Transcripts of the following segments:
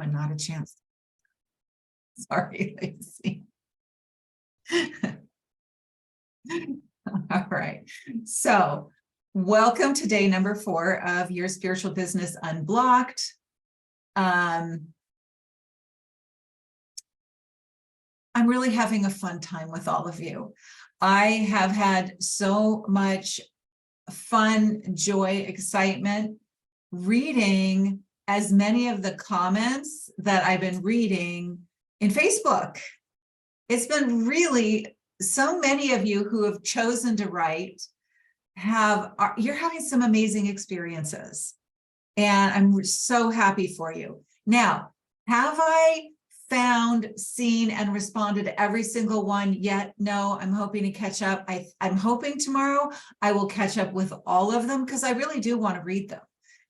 and not a chance. Sorry, Lacey. All right. So welcome to day number 4 of your Spiritual Business Unblocked. I'm really having a fun time with all of you. I have had so much fun, joy, excitement reading as many of the comments that I've been reading in Facebook. It's been really, so many of you who have chosen to write you're having some amazing experiences. And I'm so happy for you. Now, have I found, seen, and responded to every single one yet? No, I'm hoping to catch up. I'm hoping tomorrow I will catch up with all of them because I really do want to read them.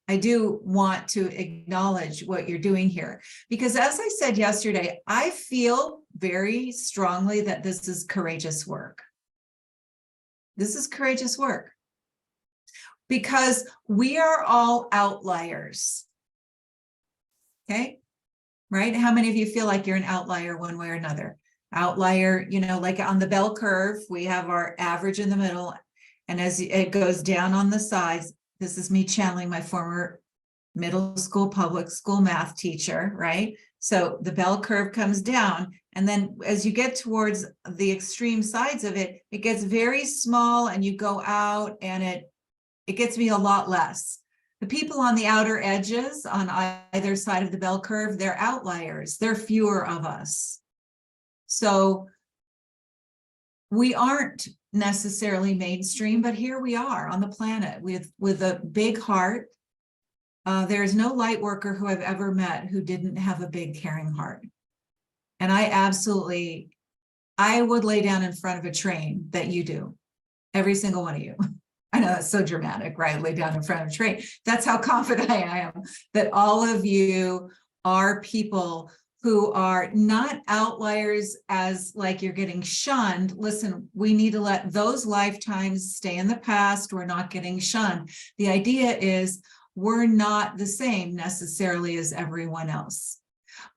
I do want to acknowledge what you're doing here. Because as I said yesterday, I feel very strongly that this is courageous work. This is courageous work. Because we are all outliers. Okay? Right? How many of you feel like you're an outlier one way or another? Outlier, you know, like on the bell curve, we have our average in the middle. And as it goes down on the sides, this is me channeling my former middle school, public school math teacher, right? So the bell curve comes down. And then as you get towards the extreme sides of it, it gets very small and you go out and it gets me a lot less. The people on the outer edges on either side of the bell curve, they're outliers. There are fewer of us. So we aren't necessarily mainstream, but here we are on the planet with a big heart. There is no light worker who I've ever met who didn't have a big caring heart. And I would lay down in front of a train that you do, every single one of you. I know that's so dramatic, right? Lay down in front of a train. That's how confident I am that all of you are people who are not outliers as like you're getting shunned. Listen, we need to let those lifetimes stay in the past. We're not getting shunned. The idea is we're not the same necessarily as everyone else.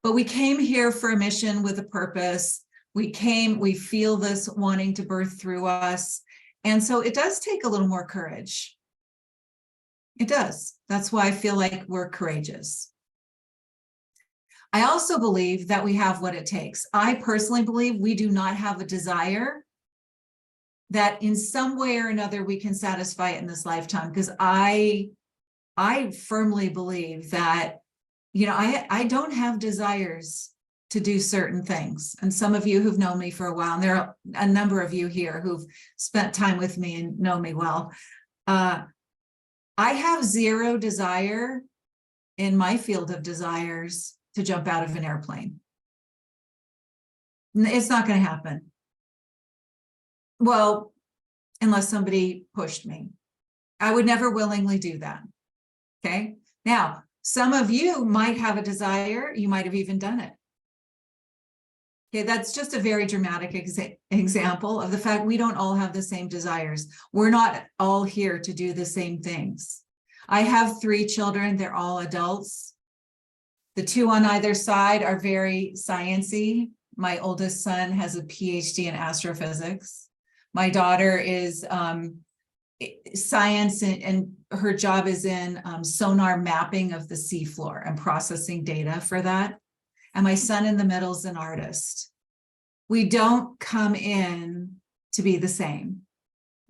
But we came here for a mission with a purpose. We feel this wanting to birth through us. And so it does take a little more courage. It does. That's why I feel like we're courageous. I also believe that we have what it takes. I personally believe we do not have a desire that in some way or another we can satisfy it in this lifetime. Because I firmly believe that, you know, I don't have desires to do certain things. And some of you who've known me for a while, and there are a number of you here who've spent time with me and know me well. I have zero desire in my field of desires to jump out of an airplane. It's not going to happen. Well, unless somebody pushed me. I would never willingly do that. Okay. Now, some of you might have a desire. You might have even done it. Okay, that's just a very dramatic example of the fact we don't all have the same desires. We're not all here to do the same things. I have 3 children. They're all adults. The 2 on either side are very sciencey. My oldest son has a PhD in astrophysics. My daughter is science and her job is in sonar mapping of the seafloor and processing data for that. And my son in the middle is an artist. We don't come in to be the same,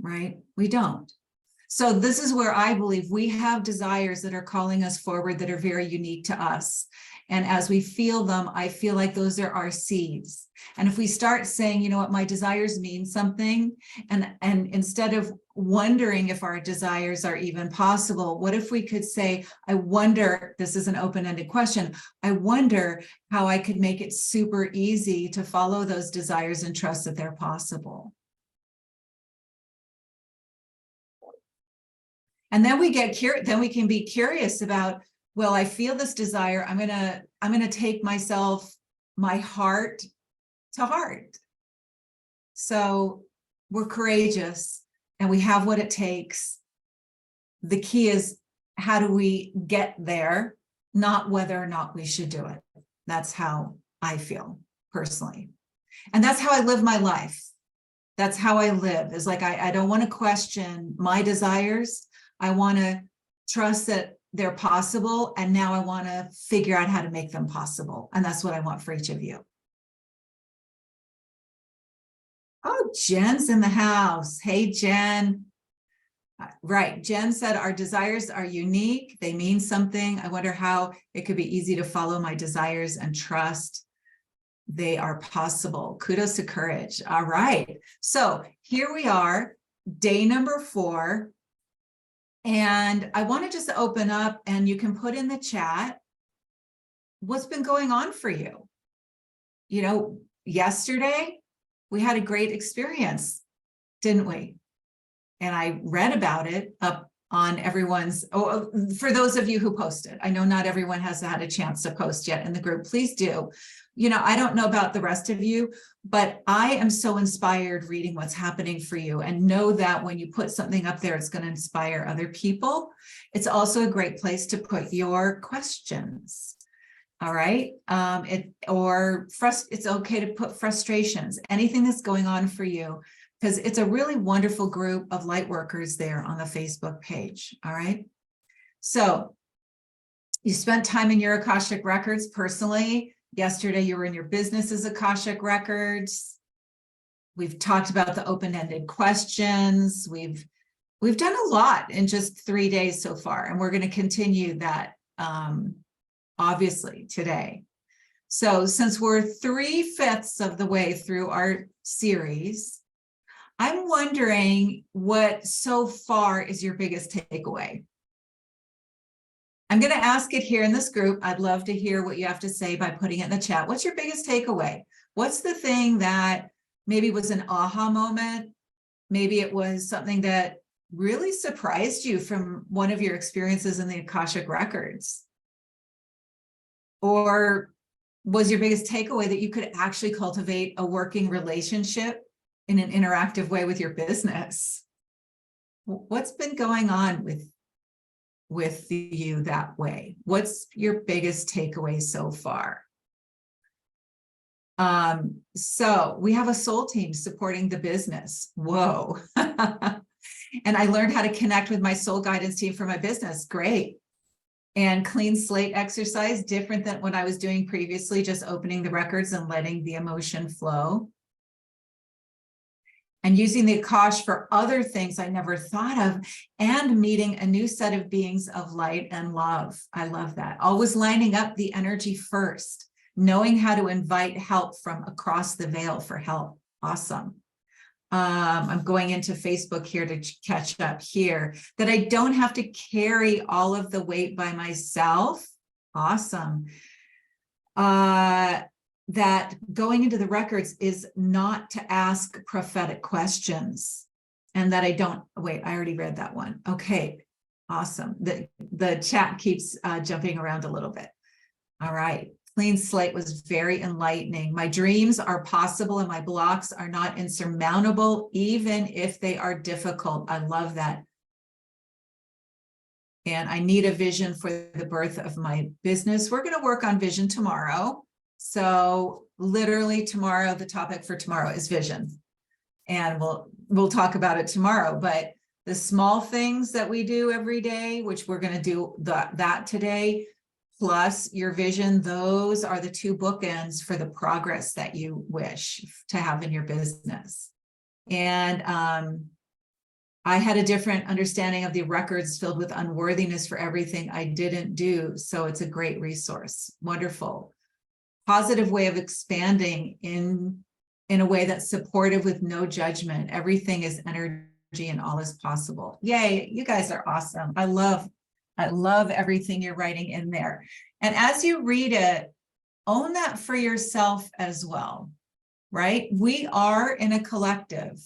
right? We don't. So this is where I believe we have desires that are calling us forward that are very unique to us. And as we feel them, I feel like those are our seeds. And if we start saying, you know what, my desires mean something, and instead of wondering if our desires are even possible, what if we could say, I wonder, this is an open-ended question, I wonder how I could make it super easy to follow those desires and trust that they're possible. And then we can be curious about, well, I feel this desire. I'm gonna take my heart to heart. So we're courageous and we have what it takes. The key is, how do we get there? Not whether or not we should do it. That's how I feel personally. And that's how I live my life. That's how I live, is like, I don't want to question my desires. I want to trust that they're possible. And now I want to figure out how to make them possible. And that's what I want for each of you. Oh, Jen's in the house. Hey, Jen. Right. Jen said, our desires are unique. They mean something. I wonder how it could be easy to follow my desires and trust they are possible. Kudos to courage. All right. So here we are, day number 4. And I want to just open up, and you can put in the chat what's been going on for you. You know, yesterday we had a great experience, didn't we? And I read about it up on everyone's, for those of you who posted. I know not everyone has had a chance to post yet in the group. Please do. You know, I don't know about the rest of you, but I am so inspired reading what's happening for you, and know that when you put something up there, it's going to inspire other people. It's also a great place to put your questions. All right. It's okay to put frustrations, anything that's going on for you, because it's a really wonderful group of light workers there on the Facebook page. All right. So you spent time in your Akashic Records personally. Yesterday, you were in your business's Akashic Records. We've talked about the open-ended questions. We've done a lot in just 3 days so far, and we're going to continue that obviously today. So since we're 3/5 of the way through our series, I'm wondering what so far is your biggest takeaway. I'm going to ask it here in this group. I'd love to hear what you have to say by putting it in the chat. What's your biggest takeaway? What's the thing that maybe was an aha moment? Maybe it was something that really surprised you from one of your experiences in the Akashic Records. Or was your biggest takeaway that you could actually cultivate a working relationship in an interactive way with your business? What's been going on with you that way? What's your biggest takeaway so far? So we have a soul team supporting the business. Whoa. And I learned how to connect with my soul guidance team for my business. Great. And clean slate exercise, different than what I was doing previously, just opening the records and letting the emotion flow. And using the Akash for other things I never thought of, and meeting a new set of beings of light and love. I love that. Always lining up the energy first, knowing how to invite help from across the veil for help. Awesome. I'm going into Facebook here to catch up here, that I don't have to carry all of the weight by myself. Awesome. That going into the records is not to ask prophetic questions, and that I don't, wait, I already read that one. Okay, awesome. The chat keeps jumping around a little bit. All right. Clean slate was very enlightening. My dreams are possible and my blocks are not insurmountable, even if they are difficult. I love that. And I need a vision for the birth of my business. We're going to work on vision tomorrow. So literally tomorrow, the topic for tomorrow is vision. And we'll talk about it tomorrow. But the small things that we do every day, which we're going to do that today, plus your vision, those are the 2 bookends for the progress that you wish to have in your business. And I had a different understanding of the records filled with unworthiness for everything I didn't do. So it's a great resource. Wonderful. Positive way of expanding in a way that's supportive with no judgment. Everything is energy and all is possible. Yay, you guys are awesome. I love everything you're writing in there. And as you read it, own that for yourself as well, right? We are in a collective.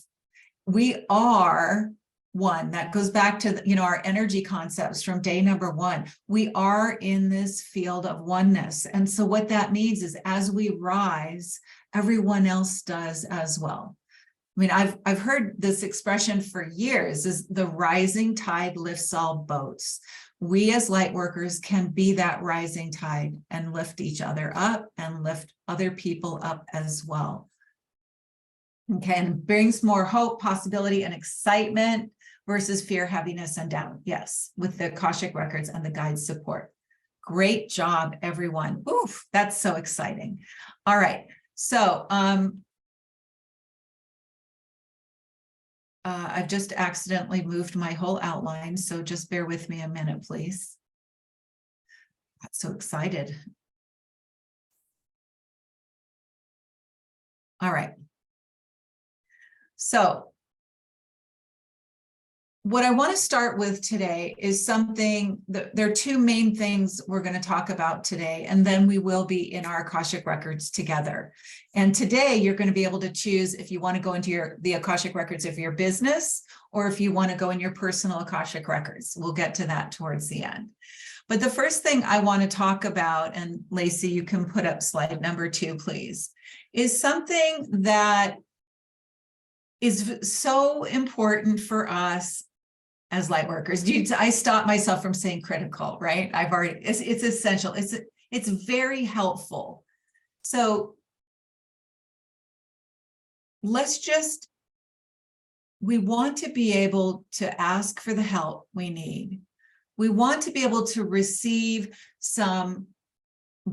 We are one. That goes back to, our energy concepts from day number 1. We are in this field of oneness. And so what that means is as we rise, everyone else does as well. I mean, I've heard this expression for years, is the rising tide lifts all boats. we as light workers can be that rising tide and lift each other up and lift other people up as well. Okay, and brings more hope, possibility, and excitement versus fear, heaviness, and doubt. Yes, with the Akashic Records and the guide support. Great job, everyone. Oof, that's so exciting. All right, so I've just accidentally moved my whole outline, so just bear with me a minute, please. I'm so excited. All right. So what I want to start with today is something that there are two main things we're going to talk about today, and then we will be in our Akashic Records together. And today you're going to be able to choose if you want to go into the Akashic Records of your business, or if you want to go in your personal Akashic Records. We'll get to that towards the end. But the first thing I want to talk about, and Lacey, you can put up slide number 2, please, is something that is so important for us as light workers. I stop myself from saying critical, right? It's essential. It's very helpful. So we want to be able to ask for the help we need. We want to be able to receive some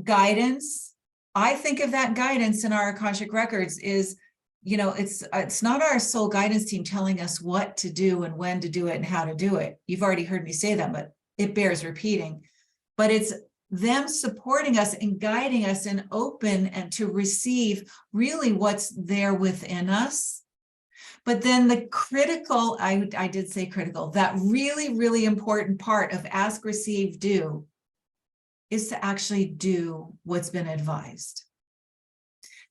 guidance. I think of that guidance in our Akashic Records is, it's not our soul guidance team telling us what to do and when to do it and how to do it. You've already heard me say that, but it bears repeating. But it's them supporting us and guiding us and open and to receive really what's there within us. But then the critical, I did say critical, that really, really important part of ask, receive, do is to actually do what's been advised.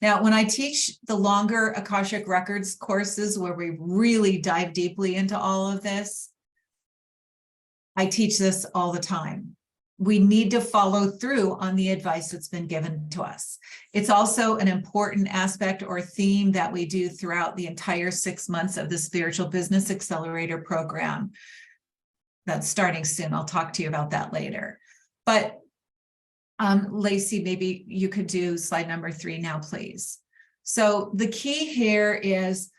Now, when I teach the longer Akashic Records courses where we really dive deeply into all of this, I teach this all the time. We need to follow through on the advice that's been given to us. It's also an important aspect or theme that we do throughout the entire 6 months of the Spiritual Business Accelerator program. That's starting soon. I'll talk to you about that later. But Lacey, maybe you could do slide number 3 now, please. So the key here is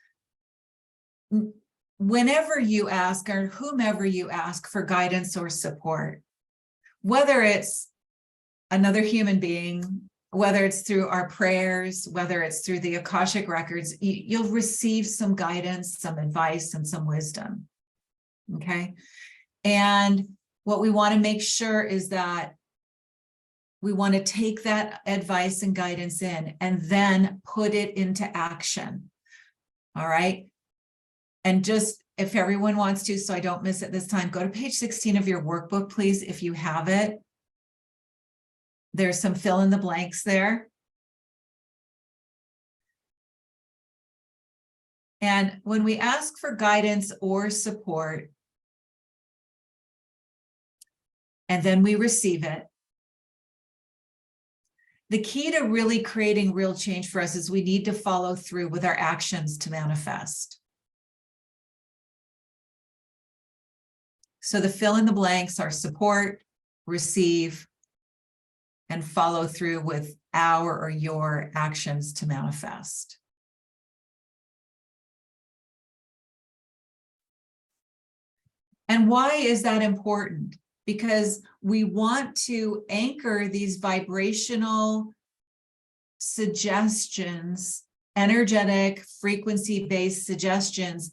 whenever you ask or whomever you ask for guidance or support, whether it's another human being, whether it's through our prayers, whether it's through the Akashic Records, you'll receive some guidance, some advice, and some wisdom. Okay. And what we want to make sure is that we want to take that advice and guidance in and then put it into action. All right. And just if everyone wants to, so I don't miss it this time, go to page 16 of your workbook, please, if you have it. There's some fill in the blanks there. And when we ask for guidance or support, and then we receive it, the key to really creating real change for us is we need to follow through with our actions to manifest. So the fill in the blanks are support, receive, and follow through with our or your actions to manifest. And why is that important? Because we want to anchor these vibrational suggestions, energetic, frequency-based suggestions.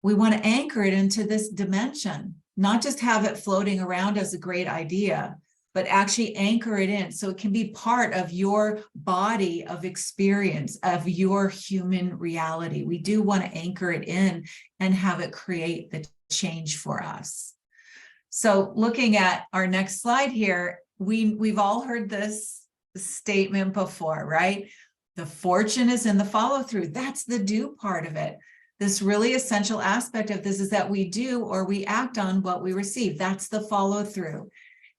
We want to anchor it into this dimension, not just have it floating around as a great idea, but actually anchor it in so it can be part of your body of experience, of your human reality. We do want to anchor it in and have it create the change for us. So looking at our next slide here, we've all heard this statement before, right? The fortune is in the follow through. That's the do part of it. This really essential aspect of this is that we do or we act on what we receive. That's the follow through.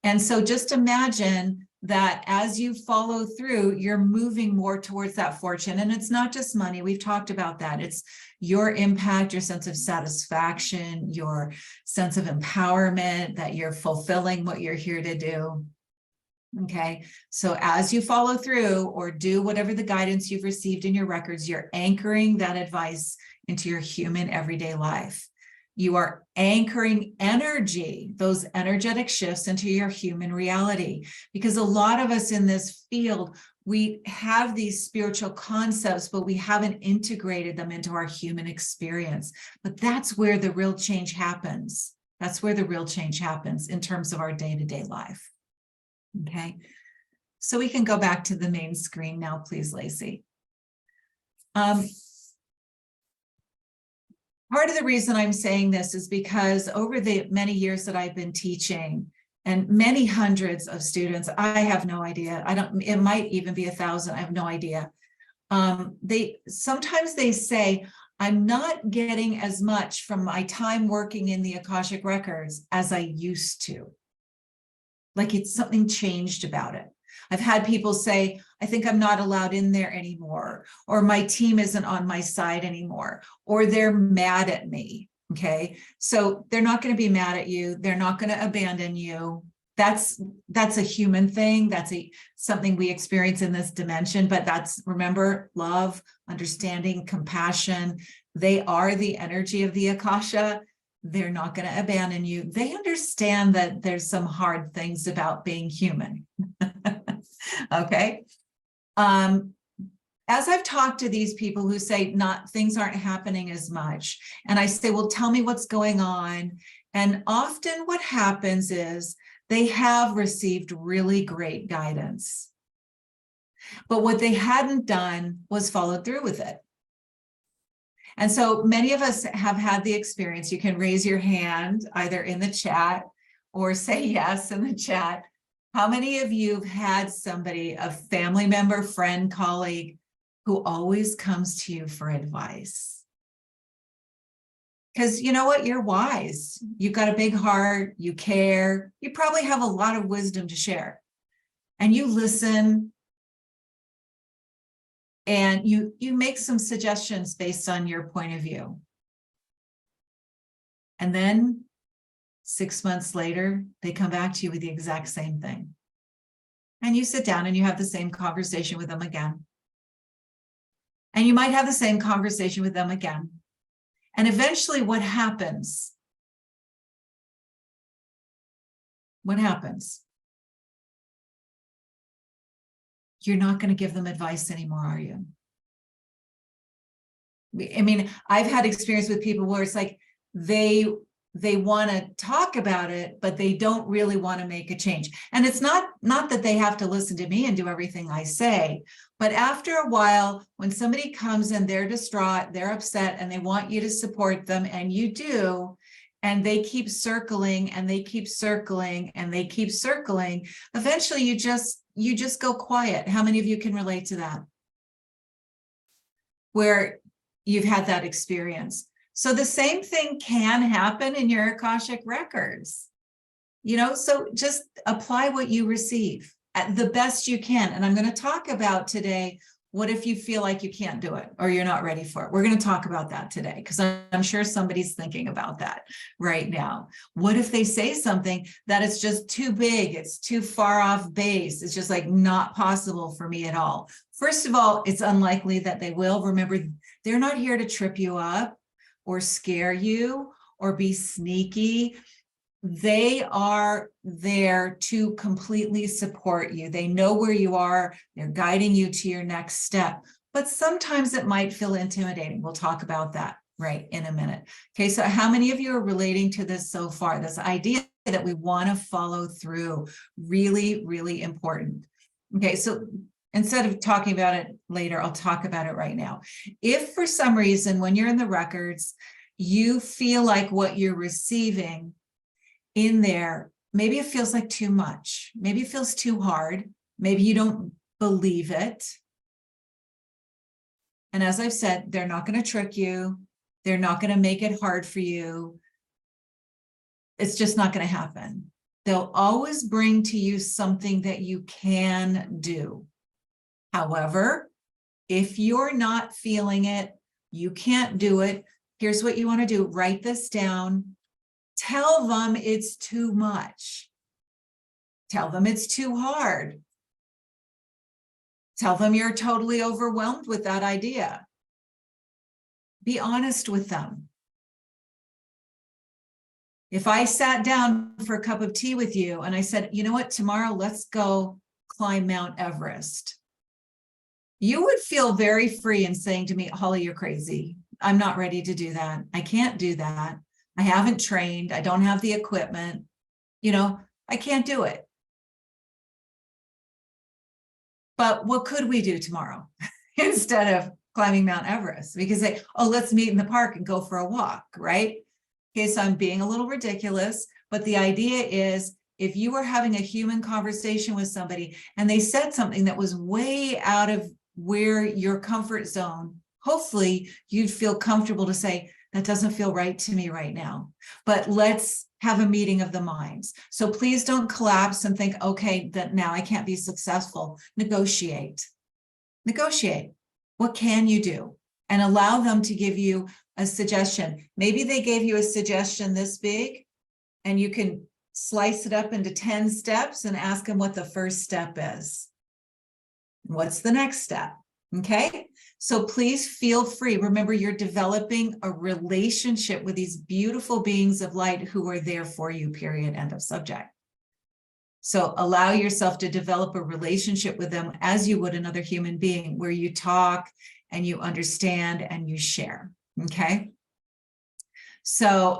And so just imagine that as you follow through, you're moving more towards that fortune. And it's not just money. We've talked about that. It's your impact, your sense of satisfaction, your sense of empowerment, that you're fulfilling what you're here to do. Okay, so as you follow through or do whatever the guidance you've received in your records, you're anchoring that advice into your human everyday life. You are anchoring energy, those energetic shifts into your human reality. Because a lot of us in this field, we have these spiritual concepts, but we haven't integrated them into our human experience. But that's where the real change happens. That's where the real change happens in terms of our day-to-day life. Okay, so we can go back to the main screen now, please, Lacey. Part of the reason I'm saying this is because over the many years that I've been teaching and many hundreds of students, I have no idea. It might even be 1,000. I have no idea. Sometimes they say, I'm not getting as much from my time working in the Akashic Records as I used to. Like it's something changed about it. I've had people say, I think I'm not allowed in there anymore, or my team isn't on my side anymore, or they're mad at me. Okay, so they're not going to be mad at you. They're not going to abandon you. That's a human thing. That's something we experience in this dimension, but that's, remember, love, understanding, compassion. They are the energy of the Akasha. They're not going to abandon you. They understand that there's some hard things about being human. Okay. As I've talked to these people who say things aren't happening as much, and I say, well, tell me what's going on. And often what happens is they have received really great guidance, but what they hadn't done was followed through with it. And so many of us have had the experience. You can raise your hand either in the chat or say yes in the chat. How many of you have had somebody, a family member, friend, colleague, who always comes to you for advice? Because you know what? You're wise. You've got a big heart. You care. You probably have a lot of wisdom to share. And you listen. And you make some suggestions based on your point of view. And then 6 months later, they come back to you with the exact same thing. And you sit down and you have the same conversation with them again. And you might have the same conversation with them again. And eventually what happens? What happens? You're not going to give them advice anymore, are you? I mean, I've had experience with people where it's like they want to talk about it, but they don't really want to make a change. And it's not that they have to listen to me and do everything I say, but after a while, when somebody comes and they're distraught, they're upset, and they want you to support them, and you do, and they keep circling and they keep circling and they keep circling, eventually you just go quiet. How many of you can relate to that? Where you've had that experience. So the same thing can happen in your Akashic Records. So just apply what you receive at the best you can. And I'm going to talk about today, what if you feel like you can't do it or you're not ready for it? We're going to talk about that today, because I'm sure somebody's thinking about that right now. What if they say something that is just too big? It's too far off base. It's just like not possible for me at all. First of all, it's unlikely that they will. Remember, they're not here to trip you up or scare you or be sneaky. They are there to completely support you. They know where you are. They're guiding you to your next step. But sometimes it might feel intimidating. We'll talk about that right in a minute. Okay, so how many of you are relating to this so far? This idea that we want to follow through, really, really important. Okay, so instead of talking about it later, I'll talk about it right now. If for some reason, when you're in the records, you feel like what you're receiving in there, maybe it feels like too much, maybe it feels too hard, maybe you don't believe it. And as I've said, they're not going to trick you. They're not going to make it hard for you. It's just not going to happen. They'll always bring to you something that you can do. However, if you're not feeling it, you can't do it. Here's what you want to do. Write this down. Tell them it's too much. Tell them it's too hard. Tell them you're totally overwhelmed with that idea. Be honest with them. If I sat down for a cup of tea with you and I said, you know what, tomorrow let's go climb Mount Everest, you would feel very free in saying to me, Holly, you're crazy. I'm not ready to do that. I can't do that. I haven't trained. I don't have the equipment. I can't do it. But what could we do tomorrow instead of climbing Mount Everest? We could say, oh, let's meet in the park and go for a walk, right? Okay, so I'm being a little ridiculous, but the idea is if you were having a human conversation with somebody and they said something that was way out of where your comfort zone, hopefully you'd feel comfortable to say, that doesn't feel right to me right now, but let's have a meeting of the minds. So please don't collapse and think, okay, that now I can't be successful. Negotiate. What can you do? And allow them to give you a suggestion. Maybe they gave you a suggestion this big and you can slice it up into 10 steps and ask them what the first step is. What's the next step? Okay, so please feel free. Remember, you're developing a relationship with these beautiful beings of light who are there for you, period, end of subject. So allow yourself to develop a relationship with them as you would another human being, where you talk and you understand and you share. Okay. So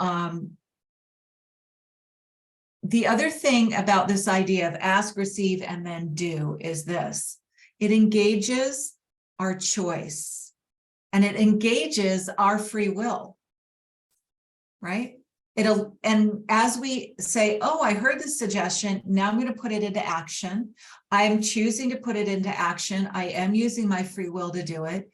the other thing about this idea of ask, receive, and then do is this. It engages our choice and it engages our free will, right? And as we say, oh, I heard this suggestion, now I'm going to put it into action. I'm choosing to put it into action. I am using my free will to do it.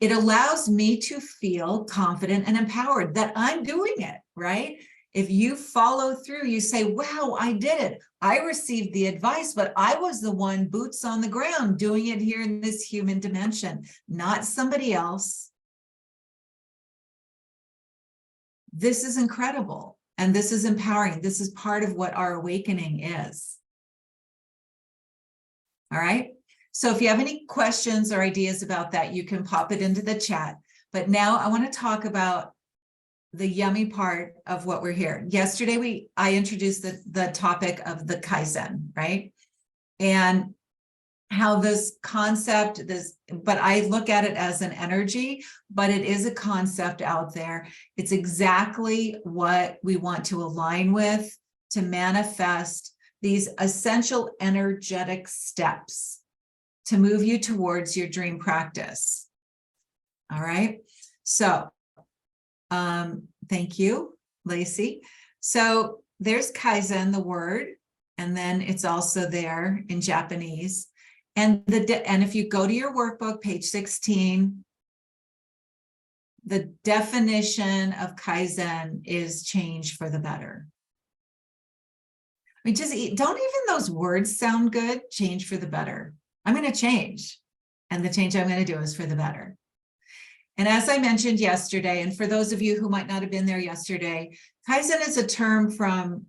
It allows me to feel confident and empowered that I'm doing it, right? If you follow through, you say, wow, I did it. I received the advice, but I was the one boots on the ground doing it here in this human dimension, not somebody else. This is incredible. And this is empowering. This is part of what our awakening is. All right. So if you have any questions or ideas about that, you can pop it into the chat. But now I want to talk about the yummy part of what we're here. Yesterday, I introduced the topic of the Kaizen, right? And how this concept, but I look at it as an energy, but it is a concept out there. It's exactly what we want to align with to manifest these essential energetic steps to move you towards your dream practice. All right. So, thank you, Lacey. So there's Kaizen, the word, and then it's also there in Japanese. And if you go to your workbook, page 16, the definition of Kaizen is change for the better. I mean, don't even those words sound good? Change for the better. I'm going to change, and the change I'm going to do is for the better. And as I mentioned yesterday, and for those of you who might not have been there yesterday, Kaizen is a term from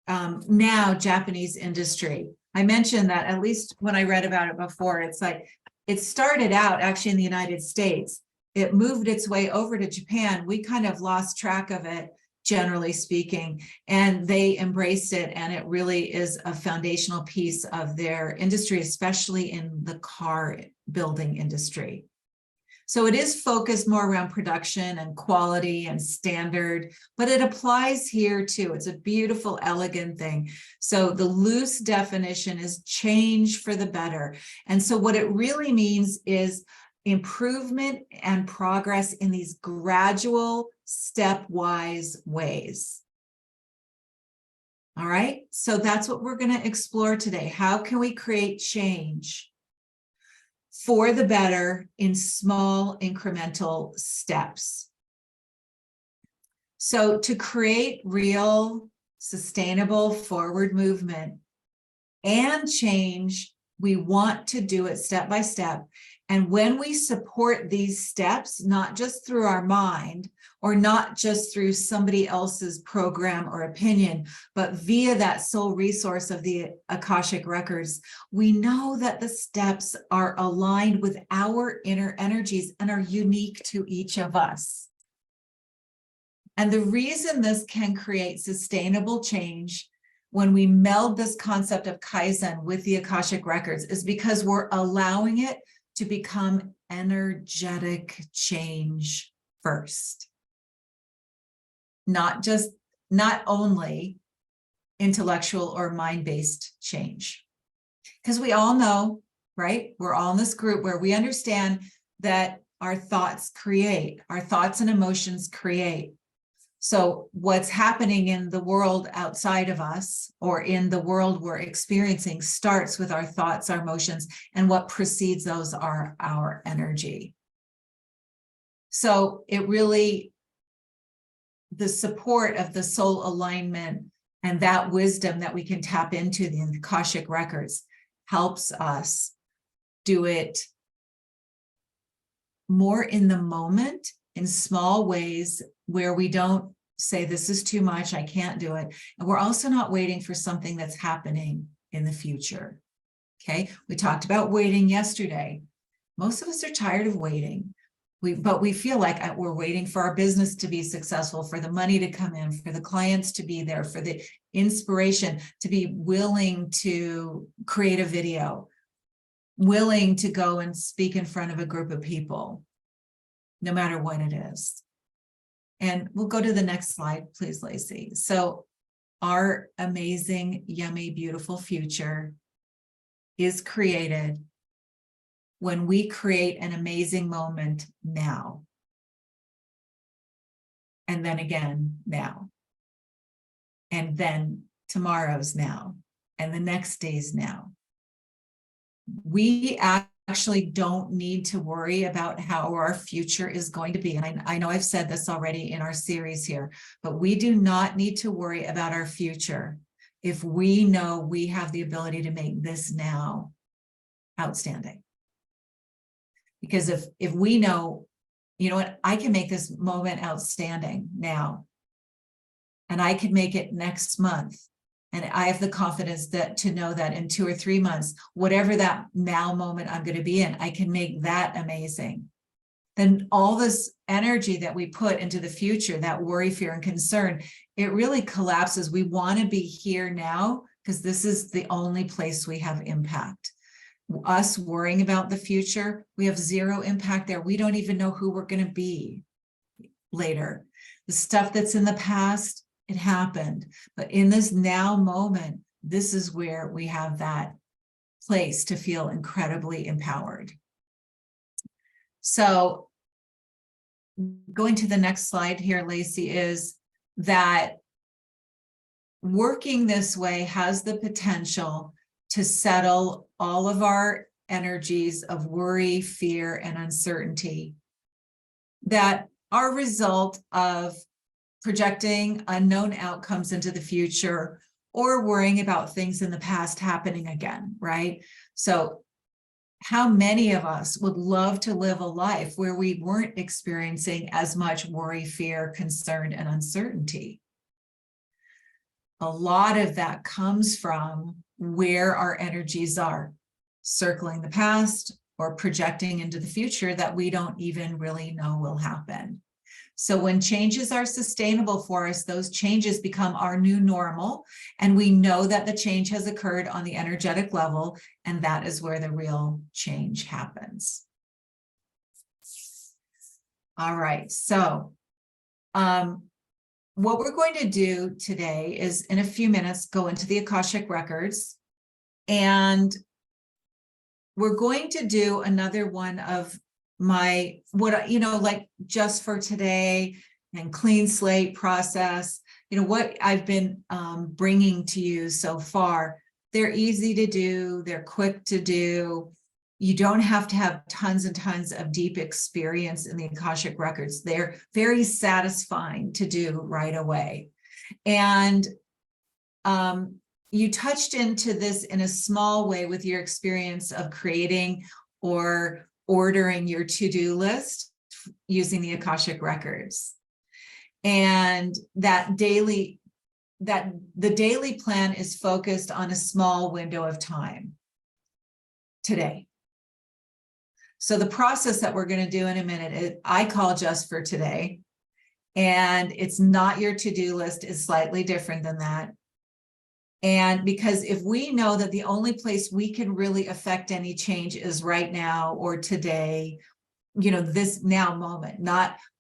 now Japanese industry. I mentioned that at least when I read about it before, it's like it started out actually in the United States. It moved its way over to Japan. We kind of lost track of it, generally speaking, and they embraced it. And it really is a foundational piece of their industry, especially in the car building industry. So it is focused more around production and quality and standard, but it applies here too. It's a beautiful, elegant thing. So the loose definition is change for the better. And so what it really means is improvement and progress in these gradual, stepwise ways. All right, so that's what we're going to explore today. How can we create change for the better in small incremental steps? So to create real sustainable forward movement and change, we want to do it step by step. And when we support these steps, not just through our mind or not just through somebody else's program or opinion, but via that sole resource of the Akashic Records, we know that the steps are aligned with our inner energies and are unique to each of us. And the reason this can create sustainable change when we meld this concept of Kaizen with the Akashic Records is because we're allowing it to become energetic change first. Not only intellectual or mind-based change. Because we all know, right? We're all in this group where we understand that our thoughts and emotions create. So what's happening in the world outside of us or in the world we're experiencing starts with our thoughts, our emotions, and what precedes those are our energy. So it really, the support of the soul alignment and that wisdom that we can tap into the Akashic Records helps us do it more in the moment, in small ways where we don't say, this is too much, I can't do it. And we're also not waiting for something that's happening in the future. Okay, we talked about waiting yesterday. Most of us are tired of waiting. But we feel like we're waiting for our business to be successful, for the money to come in, for the clients to be there, for the inspiration to be willing to create a video, willing to go and speak in front of a group of people, no matter what it is. And we'll go to the next slide, please, Lacey. So our amazing, yummy, beautiful future is created when we create an amazing moment now. And then again now. And then tomorrow's now. And the next day's now. We actually don't need to worry about how our future is going to be. And I know I've said this already in our series here, but we do not need to worry about our future if we know we have the ability to make this now outstanding. Because if we know, you know what, I can make this moment outstanding now, and I can make it next month, and I have the confidence that to know that in 2 or 3 months, whatever that now moment I'm going to be in, I can make that amazing. Then all this energy that we put into the future, that worry, fear, and concern, it really collapses. We want to be here now because this is the only place we have impact. Us worrying about the future, we have zero impact there. We don't even know who we're going to be later. The stuff that's in the past, it happened. But in this now moment, this is where we have that place to feel incredibly empowered. So going to the next slide here, Lacey, is that working this way has the potential to settle all of our energies of worry, fear, and uncertainty that are a result of projecting unknown outcomes into the future or worrying about things in the past happening again, right? So how many of us would love to live a life where we weren't experiencing as much worry, fear, concern, and uncertainty? A lot of that comes from where our energies are, circling the past or projecting into the future that we don't even really know will happen. So when changes are sustainable for us, those changes become our new normal, and we know that the change has occurred on the energetic level, and that is where the real change happens. All right, so what we're going to do today is, in a few minutes, go into the Akashic Records, and we're going to do another one of my, like just for today and clean slate process, what I've been bringing to you so far. They're easy to do, they're quick to do. You don't have to have tons and tons of deep experience in the Akashic Records. They're very satisfying to do right away. And you touched into this in a small way with your experience of creating or ordering your to-do list using the Akashic Records. And the daily plan is focused on a small window of time today. So the process that we're going to do in a minute, I call just for today. And it's not your to-do list, it's slightly different than that. And because if we know that the only place we can really affect any change is right now or today, this now moment,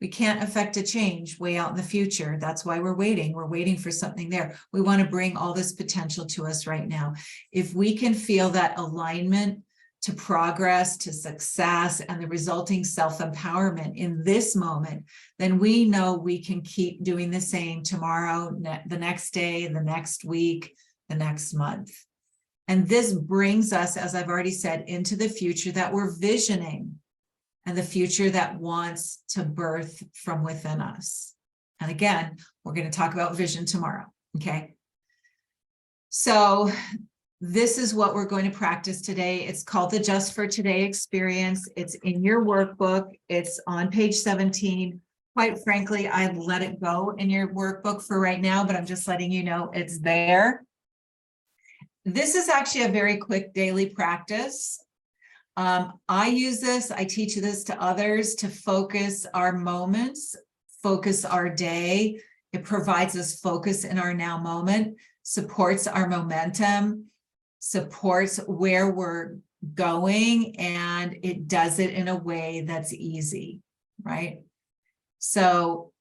we can't affect a change way out in the future. That's why we're waiting. We're waiting for something there. We want to bring all this potential to us right now. If we can feel that alignment to progress, to success, and the resulting self-empowerment in this moment, then we know we can keep doing the same tomorrow, the next day, the next week, the next month. And this brings us, as I've already said, into the future that we're visioning and the future that wants to birth from within us. And again, we're going to talk about vision tomorrow, okay? So this is what we're going to practice today. It's called the Just for Today experience. It's in your workbook. It's on page 17. Quite frankly, I'd let it go in your workbook for right now, but I'm just letting you know it's there. This is actually a very quick daily practice. I use this, I teach this to others to focus our moments, focus our day. It provides us focus in our now moment, supports our momentum, supports where we're going, and it does it in a way that's easy, right? So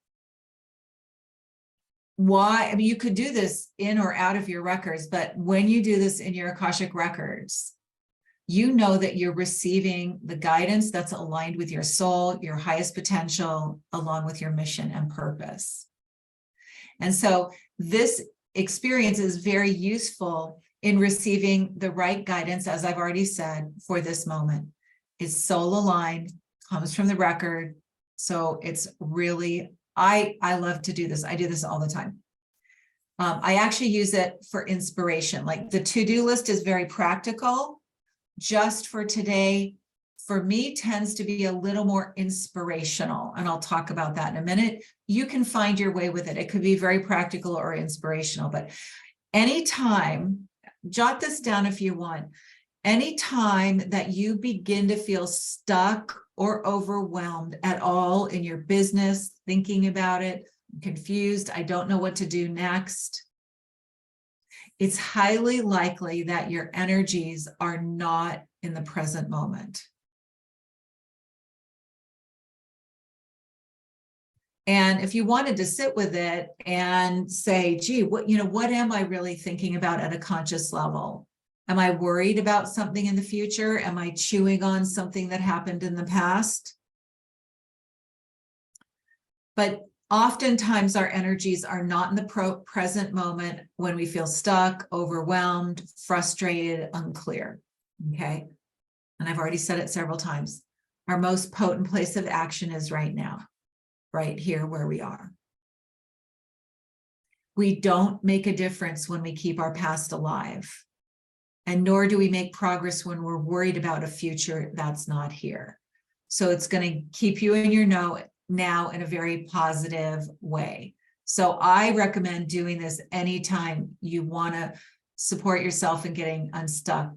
you could do this in or out of your records, but when you do this in your Akashic Records, you know that you're receiving the guidance that's aligned with your soul, your highest potential, along with your mission and purpose. And so this experience is very useful in receiving the right guidance, as I've already said, for this moment. It's soul aligned, comes from the record. So it's really, I love to do this. I do this all the time. I actually use it for inspiration. Like the to-do list is very practical. Just for today, for me, tends to be a little more inspirational. And I'll talk about that in a minute. You can find your way with it. It could be very practical or inspirational, but anytime, jot this down if you want, anytime that you begin to feel stuck or overwhelmed at all in your business, thinking about it, confused, I don't know what to do next, it's highly likely that your energies are not in the present moment. And if you wanted to sit with it and say, gee, what am I really thinking about at a conscious level? Am I worried about something in the future? Am I chewing on something that happened in the past? But oftentimes our energies are not in the present moment when we feel stuck, overwhelmed, frustrated, unclear, okay? And I've already said it several times. Our most potent place of action is right now, right here where we are. We don't make a difference when we keep our past alive, and nor do we make progress when we're worried about a future that's not here. So it's going to keep you in your now in a very positive way. So I recommend doing this anytime you want to support yourself in getting unstuck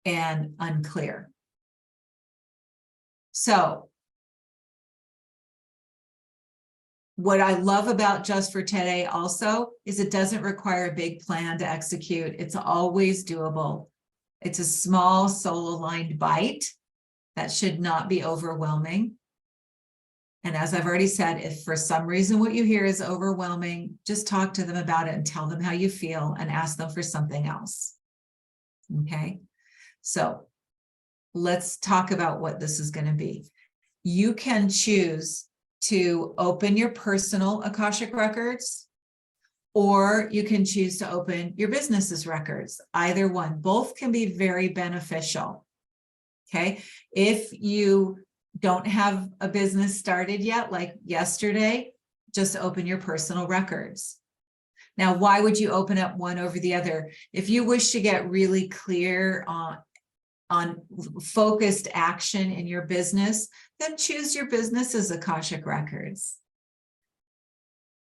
and unclear. So what I love about Just for Today also is it doesn't require a big plan to execute. It's always doable. It's a small soul-aligned bite that should not be overwhelming. And as I've already said, if for some reason what you hear is overwhelming, just talk to them about it and tell them how you feel and ask them for something else. Okay, so let's talk about what this is going to be. You can choose to open your personal Akashic Records, or you can choose to open your business's records. Either one, both can be very beneficial. Okay, if you don't have a business started yet, like yesterday, just open your personal records. Now, why would you open up one over the other? If you wish to get really clear on focused action in your business, then choose your business as Akashic Records.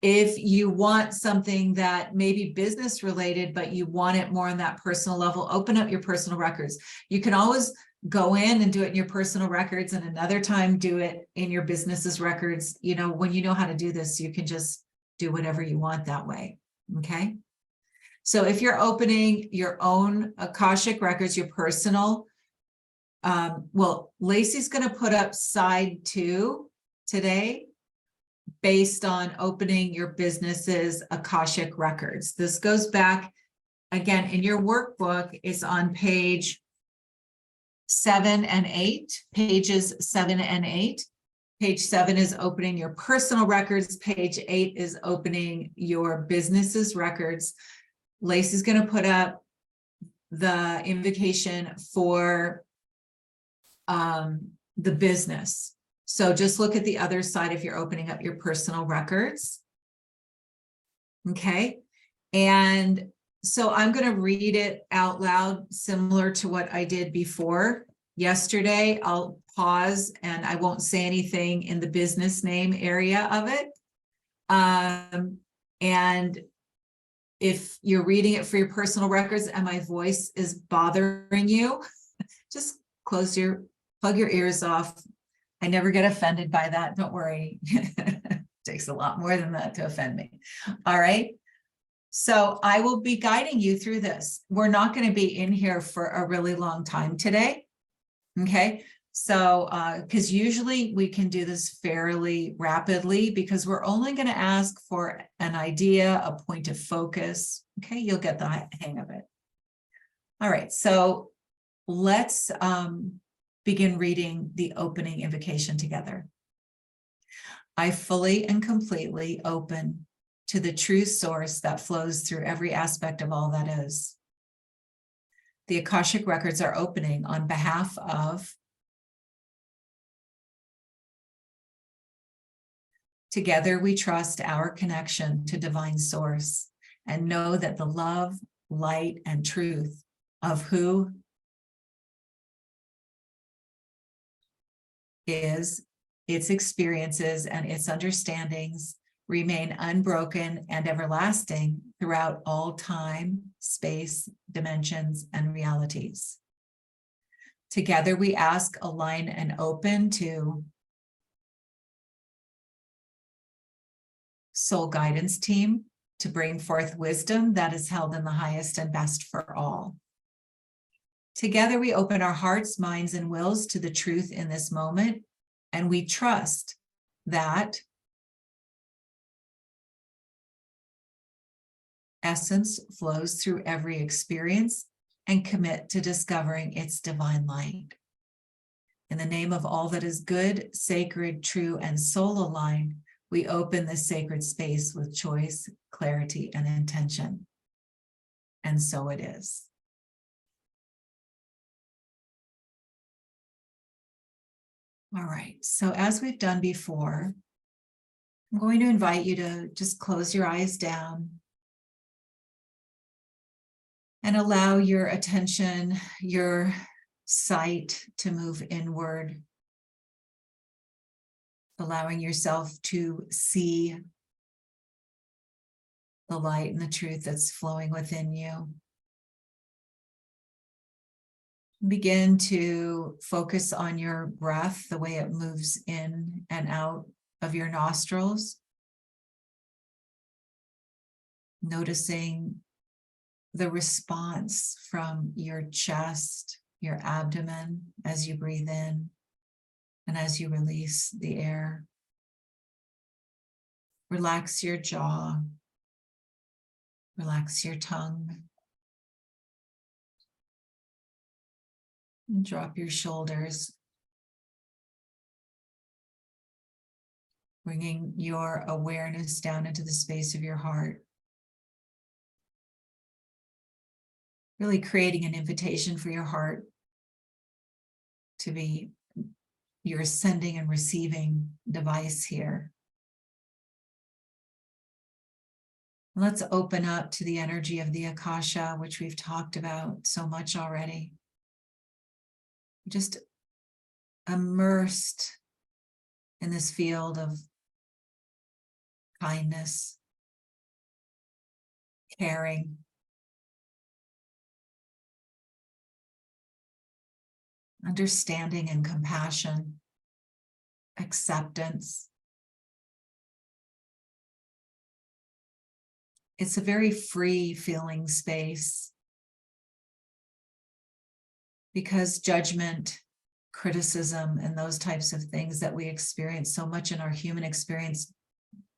If you want something that may be business related, but you want it more on that personal level, open up your personal records. You can always go in and do it in your personal records, and another time do it in your business's records. You know, when you know how to do this, you can just do whatever you want that way. Okay. So if you're opening your own Akashic Records, your personal, well, Lacey's going to put up side 2 today based on opening your business's Akashic Records. This goes back, again, in your workbook, it's on page 7 and 8, pages 7 and 8. Page 7 is opening your personal records. Page 8 is opening your business's records. Lacey's going to put up the invocation for the business. So just look at the other side if you're opening up your personal records. Okay. And so I'm going to read it out loud, similar to what I did before. Yesterday, I'll pause and I won't say anything in the business name area of it. And if you're reading it for your personal records and my voice is bothering you, just plug your ears off. I never get offended by that. Don't worry. It takes a lot more than that to offend me. All right. So I will be guiding you through this. We're not going to be in here for a really long time today. Okay. So, because usually we can do this fairly rapidly because we're only going to ask for an idea, a point of focus. Okay. You'll get the hang of it. All right. So let's begin reading the opening invocation together. I fully and completely open to the true source that flows through every aspect of all that is. The Akashic Records are opening on behalf of together we trust our connection to divine source and know that the love, light, and truth of who is, its experiences and its understandings remain unbroken and everlasting throughout all time, space, dimensions, and realities. Together we ask, align, and open to soul guidance team to bring forth wisdom that is held in the highest and best for all. Together we open our hearts, minds, and wills to the truth in this moment, and we trust that essence flows through every experience and commit to discovering its divine light. In the name of all that is good, sacred, true, and soul aligned, we open this sacred space with choice, clarity, and intention. And so it is. All right, so as we've done before, I'm going to invite you to just close your eyes down and allow your attention, your sight to move inward, allowing yourself to see the light and the truth that's flowing within you. Begin to focus on your breath, the way it moves in and out of your nostrils. Noticing the response from your chest, your abdomen as you breathe in and as you release the air. Relax your jaw. Relax your tongue. And drop your shoulders, bringing your awareness down into the space of your heart. Really creating an invitation for your heart to be your sending and receiving device here. Let's open up to the energy of the Akasha, which we've talked about so much already. Just immersed in this field of kindness, caring, understanding and compassion, acceptance. It's a very free feeling space because judgment, criticism, and those types of things that we experience so much in our human experience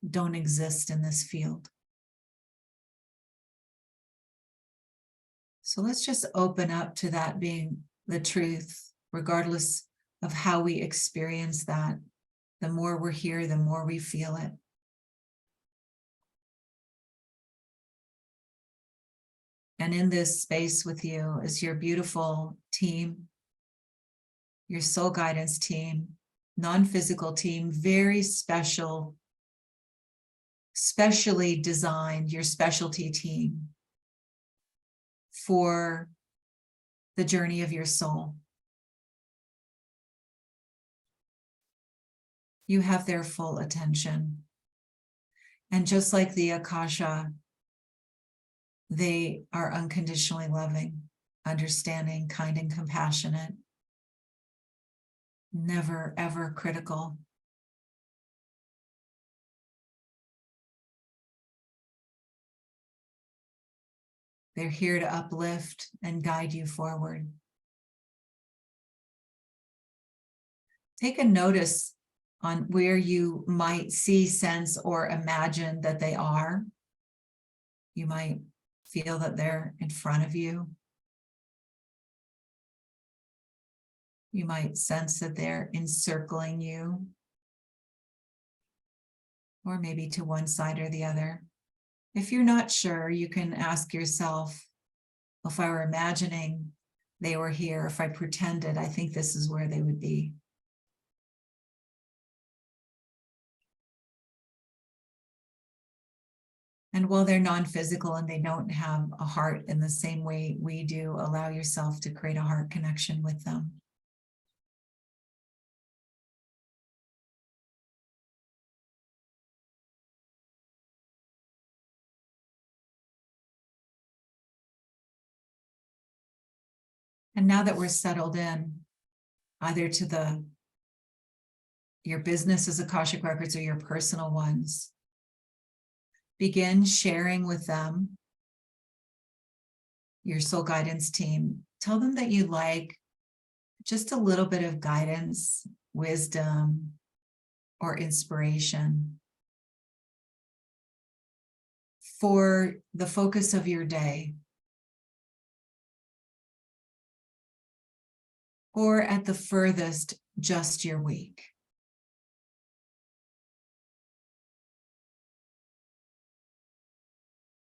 don't exist in this field. So let's just open up to that being the truth, regardless of how we experience that. The more we're here, the more we feel it. And in this space with you is your beautiful team, your soul guidance team, non-physical team, very special, specially designed, your specialty team for the journey of your soul. You have their full attention. And just like the Akasha, they are unconditionally loving, understanding, kind, and compassionate. Never, ever critical. They're here to uplift and guide you forward. Take a notice on where you might see, sense, or imagine that they are. You might feel that they're in front of you. You might sense that they're encircling you, or maybe to one side or the other. If you're not sure, you can ask yourself, if I were imagining they were here, if I pretended, I think this is where they would be. And while they're non-physical and they don't have a heart in the same way we do, allow yourself to create a heart connection with them. And now that we're settled in, either to your business as Akashic Records or your personal ones, begin sharing with them, your soul guidance team. Tell them that you like just a little bit of guidance, wisdom, or inspiration for the focus of your day, or at the furthest, just your week.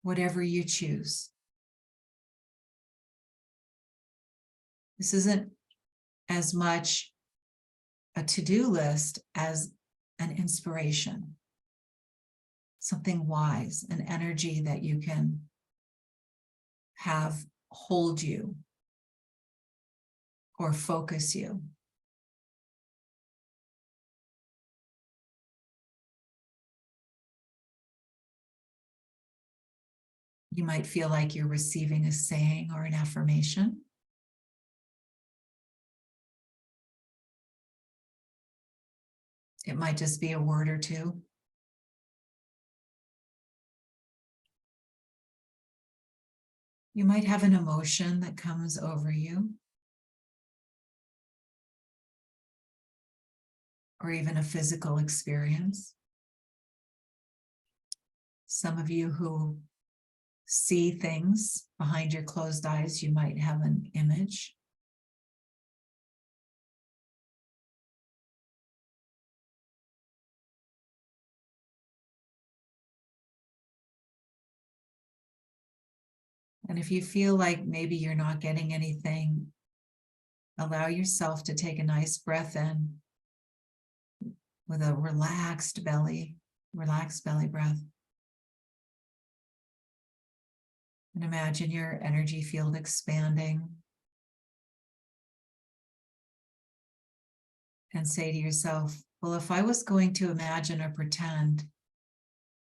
Whatever you choose. This isn't as much a to-do list as an inspiration, something wise, an energy that you can have hold you or focus you. You might feel like you're receiving a saying or an affirmation. It might just be a word or two. You might have an emotion that comes over you, or even a physical experience. Some of you who see things behind your closed eyes, you might have an image. And if you feel like maybe you're not getting anything, allow yourself to take a nice breath in with a relaxed belly breath. And imagine your energy field expanding. And say to yourself, well, if I was going to imagine or pretend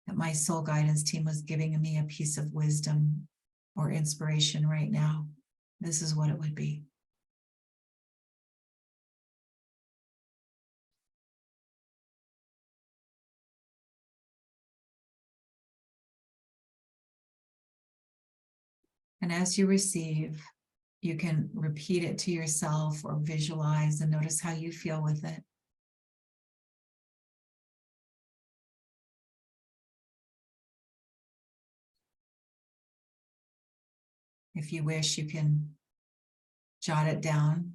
that my soul guidance team was giving me a piece of wisdom or inspiration right now, this is what it would be. And as you receive, you can repeat it to yourself or visualize and notice how you feel with it. If you wish, you can jot it down.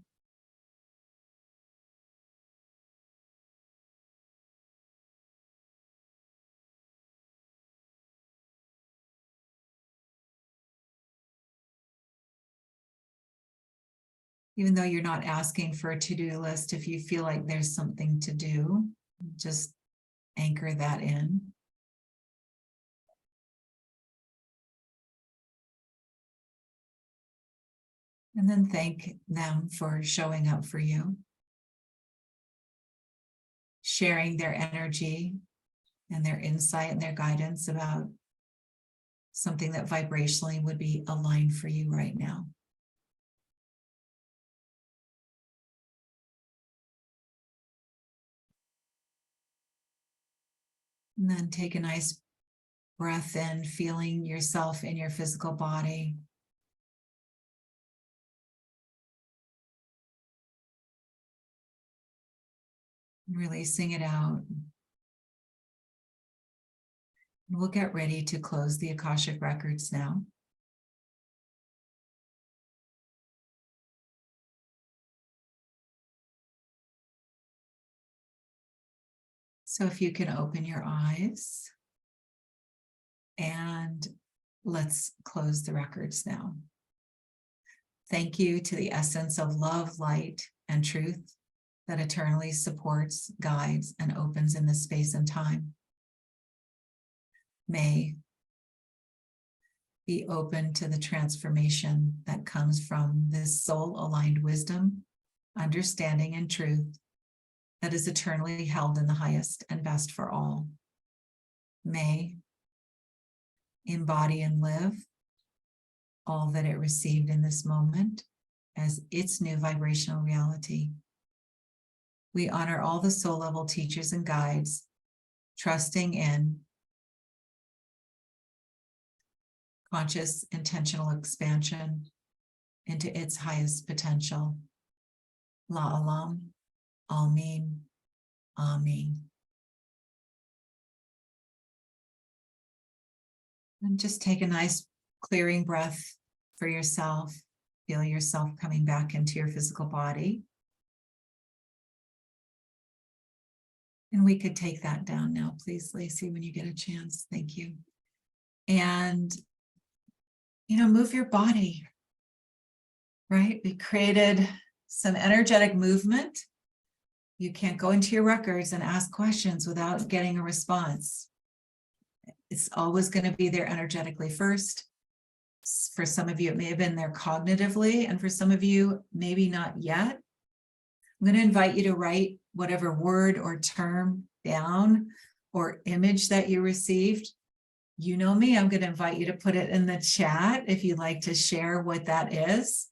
Even though you're not asking for a to-do list, if you feel like there's something to do, just anchor that in. And then thank them for showing up for you, sharing their energy and their insight and their guidance about something that vibrationally would be aligned for you right now. And then take a nice breath in, feeling yourself in your physical body. Releasing it out. We'll get ready to close the Akashic Records now. So if you can open your eyes, and let's close the records now. Thank you to the essence of love, light, and truth that eternally supports, guides, and opens in this space and time. May be open to the transformation that comes from this soul-aligned wisdom, understanding, and truth that is eternally held in the highest and best for all. May embody and live all that it received in this moment as its new vibrational reality. We honor all the soul level teachers and guides, trusting in conscious, intentional expansion into its highest potential. La Alam, Ameen, Ameen. And just take a nice clearing breath for yourself. Feel yourself coming back into your physical body. And we could take that down now, please, Lacey, when you get a chance. Thank you. And, move your body, right? We created some energetic movement. You can't go into your records and ask questions without getting a response. It's always going to be there energetically first. For some of you, it may have been there cognitively, and for some of you, maybe not yet. I'm going to invite you to write whatever word or term down or image that you received. You know me, I'm going to invite you to put it in the chat if you'd like to share what that is.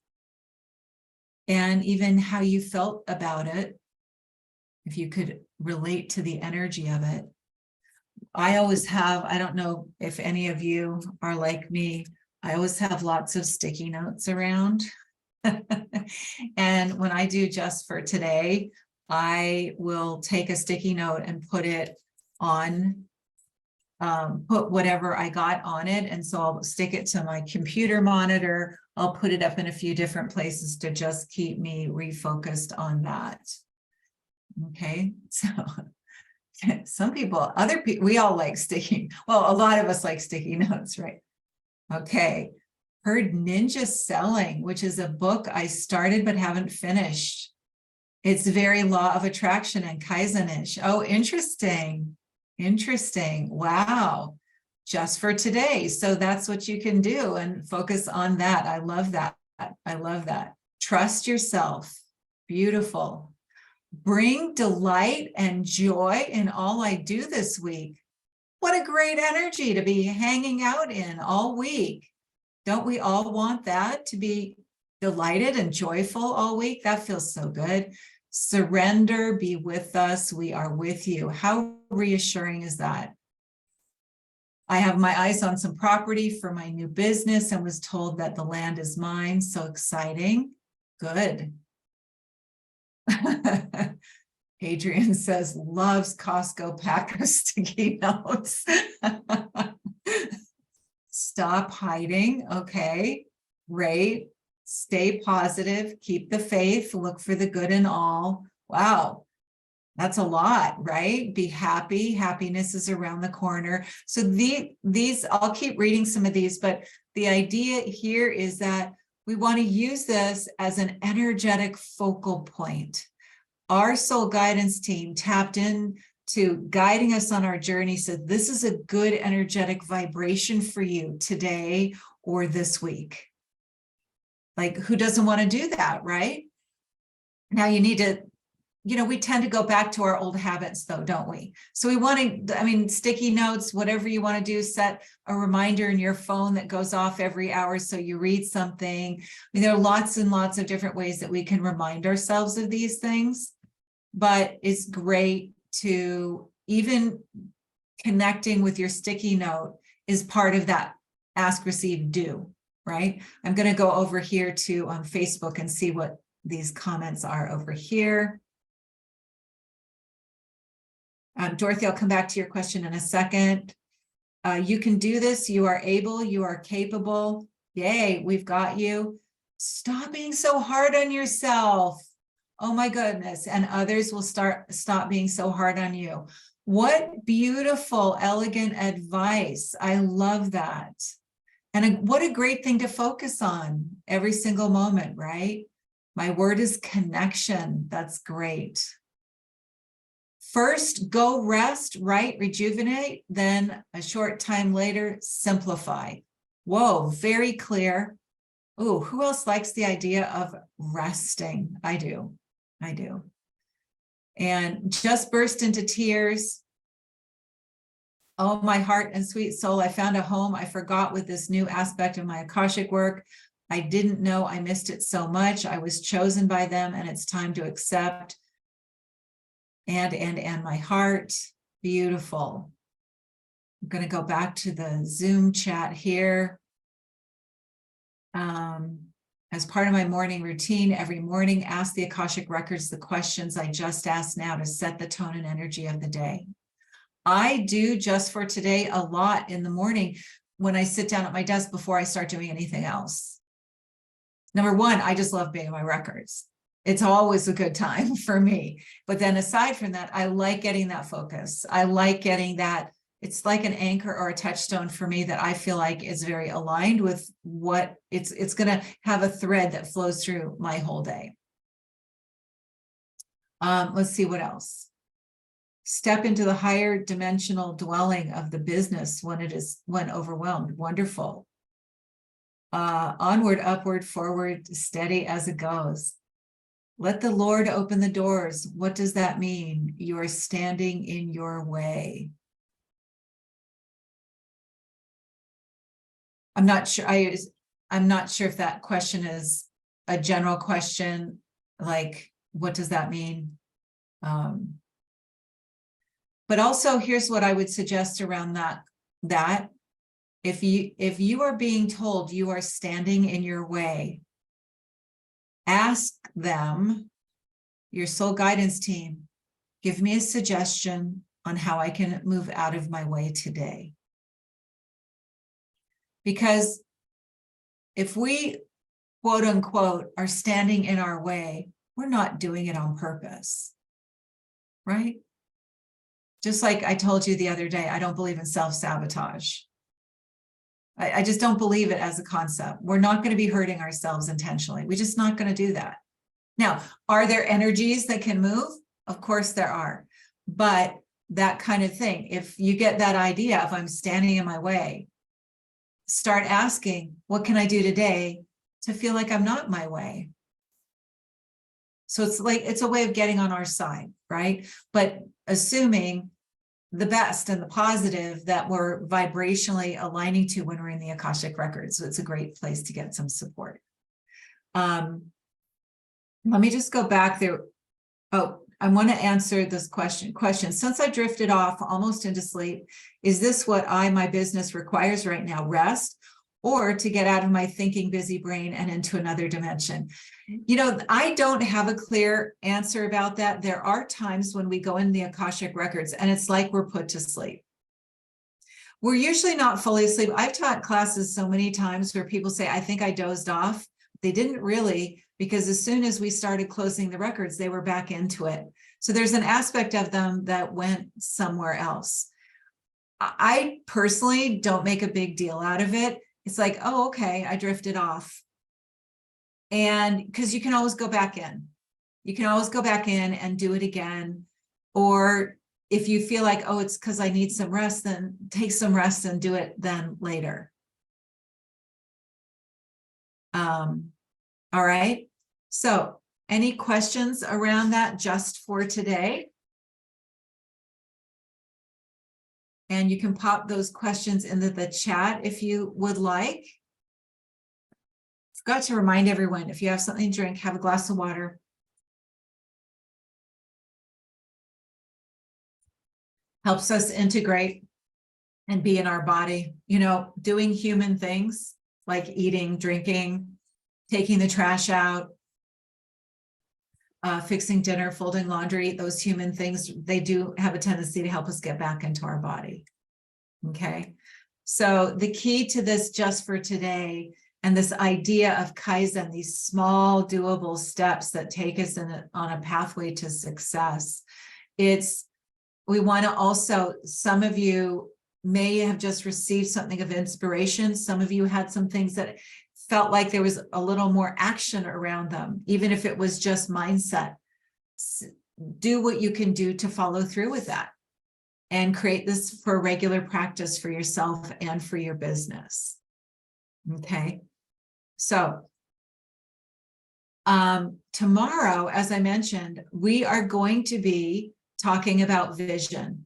And even how you felt about it, if you could relate to the energy of it. I always have, I don't know if any of you are like me, I always have lots of sticky notes around. And when I do just for today, I will take a sticky note and put it on, put whatever I got on it. And so I'll stick it to my computer monitor. I'll put it up in a few different places to just keep me refocused on that. Okay, so some people, other people, we all like sticky, well, a lot of us like sticky notes, right? Okay, heard Ninja Selling, which is a book I started but haven't finished. It's very law of attraction and Kaizen-ish. Oh, interesting. Interesting. Wow. just for today. So that's what you can do and focus on that. I love that. I love that. Trust yourself. Beautiful. Bring delight and joy in all I do this week. What a great energy to be hanging out in all week. Don't we all want that, to be delighted and joyful all week? That feels so good. Surrender, be with us. We are with you. How reassuring is that? I have my eyes on some property for my new business and was told that the land is mine. So exciting. Good. Adrian says, loves Costco pack of sticky notes. Stop hiding. Okay, great. Stay positive. Keep the faith. Look for the good in all. Wow. That's a lot, right? Be happy. Happiness is around the corner. So these, I'll keep reading some of these, but the idea here is that we want to use this as an energetic focal point. Our soul guidance team tapped in to guiding us on our journey. So this is a good energetic vibration for you today or this week. Like, who doesn't want to do that, right? Now you need to, we tend to go back to our old habits though, don't we? So we want to, sticky notes, whatever you want to do, set a reminder in your phone that goes off every hour so you read something. There are lots and lots of different ways that we can remind ourselves of these things, but it's great to even connecting with your sticky note is part of that ask, receive, do, right? I'm going to go over here to Facebook and see what these comments are over here. Dorothy, I'll come back to your question in a second. You can do this. You are able. You are capable. Yay, we've got you. Stop being so hard on yourself. Oh my goodness. And others will stop being so hard on you. What beautiful, elegant advice. I love that. And what a great thing to focus on every single moment, right? My word is connection. That's great. First, go rest, right? Rejuvenate. Then a short time later, simplify. Whoa, very clear. Oh, who else likes the idea of resting? I do. And just burst into tears. Oh, my heart and sweet soul, I found a home I forgot with this new aspect of my Akashic work. I didn't know I missed it so much. I was chosen by them and it's time to accept. And my heart, beautiful. I'm going to go back to the Zoom chat here. As part of my morning routine, every morning, ask the Akashic Records the questions I just asked now to set the tone and energy of the day. I do just for today a lot in the morning when I sit down at my desk before I start doing anything else. Number one, I just love being in my records. It's always a good time for me. But then aside from that, I like getting that focus. I like getting that. It's like an anchor or a touchstone for me that I feel like is very aligned with what it's going to have a thread that flows through my whole day. Let's see what else. Step into the higher dimensional dwelling of the business when overwhelmed. Wonderful. Onward, upward, forward, steady as it goes. Let the Lord open the doors. What does that mean? You are standing in your way. I'm not sure. I'm not sure if that question is a general question, like, what does that mean? But also, here's what I would suggest around that. If you are being told you are standing in your way, ask them, your soul guidance team, give me a suggestion on how I can move out of my way today. Because if we, quote unquote, are standing in our way, we're not doing it on purpose, right? Just like I told you the other day, I don't believe in self-sabotage. I just don't believe it as a concept. We're not going to be hurting ourselves intentionally. We're just not going to do that. Now, are there energies that can move? Of course there are. But that kind of thing. If you get that idea, if I'm standing in my way, start asking, what can I do today to feel like I'm not in my way? So it's like, it's a way of getting on our side, right? But assuming the best and the positive that we're vibrationally aligning to when we're in the Akashic Records. So it's a great place to get some support. Let me just go back there. Oh, I want to answer this question. Since I drifted off almost into sleep, is this what my business requires right now? Rest, or to get out of my thinking busy brain and into another dimension? You know, I don't have a clear answer about that. There are times when we go in the Akashic Records and it's like we're put to sleep. We're usually not fully asleep. I've taught classes so many times where people say, I think I dozed off. They didn't really, because as soon as we started closing the records, they were back into it. So there's an aspect of them that went somewhere else. I personally don't make a big deal out of it. It's like, oh, okay, I drifted off. And because you can always go back in. You can always go back in and do it again. Or if you feel like, oh, it's because I need some rest, then take some rest and do it then later. All right. So any questions around that just for today? And you can pop those questions into the chat if you would like. Forgot to remind everyone, if you have something to drink, have a glass of water. Helps us integrate and be in our body. You know, doing human things like eating, drinking, taking the trash out, fixing dinner, folding laundry, those human things, they do have a tendency to help us get back into our body. Okay. So the key to this just for today, and this idea of Kaizen, these small doable steps that take us on a pathway to success. We want to also, some of you may have just received something of inspiration. Some of you had some things that felt like there was a little more action around them, even if it was just mindset. Do what you can do to follow through with that and create this for regular practice for yourself and for your business. Okay. So tomorrow, as I mentioned, we are going to be talking about vision,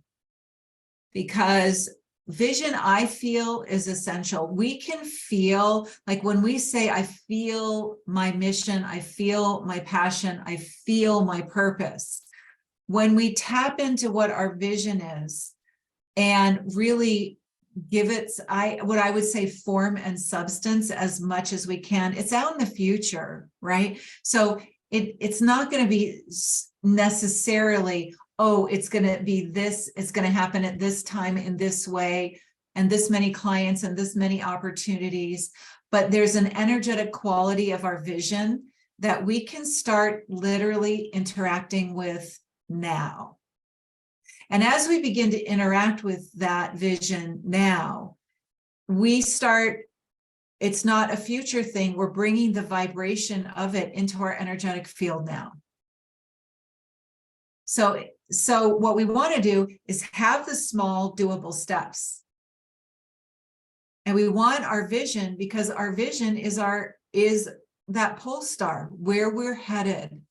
because vision, I feel, is essential. We can feel, like when we say, I feel my mission, I feel my passion, I feel my purpose. When we tap into what our vision is and really give it, what I would say, form and substance as much as we can, it's out in the future, right? So it's not going to be necessarily, oh, it's going to be this, it's going to happen at this time in this way, and this many clients and this many opportunities. But there's an energetic quality of our vision that we can start literally interacting with now. And as we begin to interact with that vision now, we start, it's not a future thing, we're bringing the vibration of it into our energetic field now. So what we want to do is have the small doable steps. And we want our vision, because our vision is that pole star, where we're headed.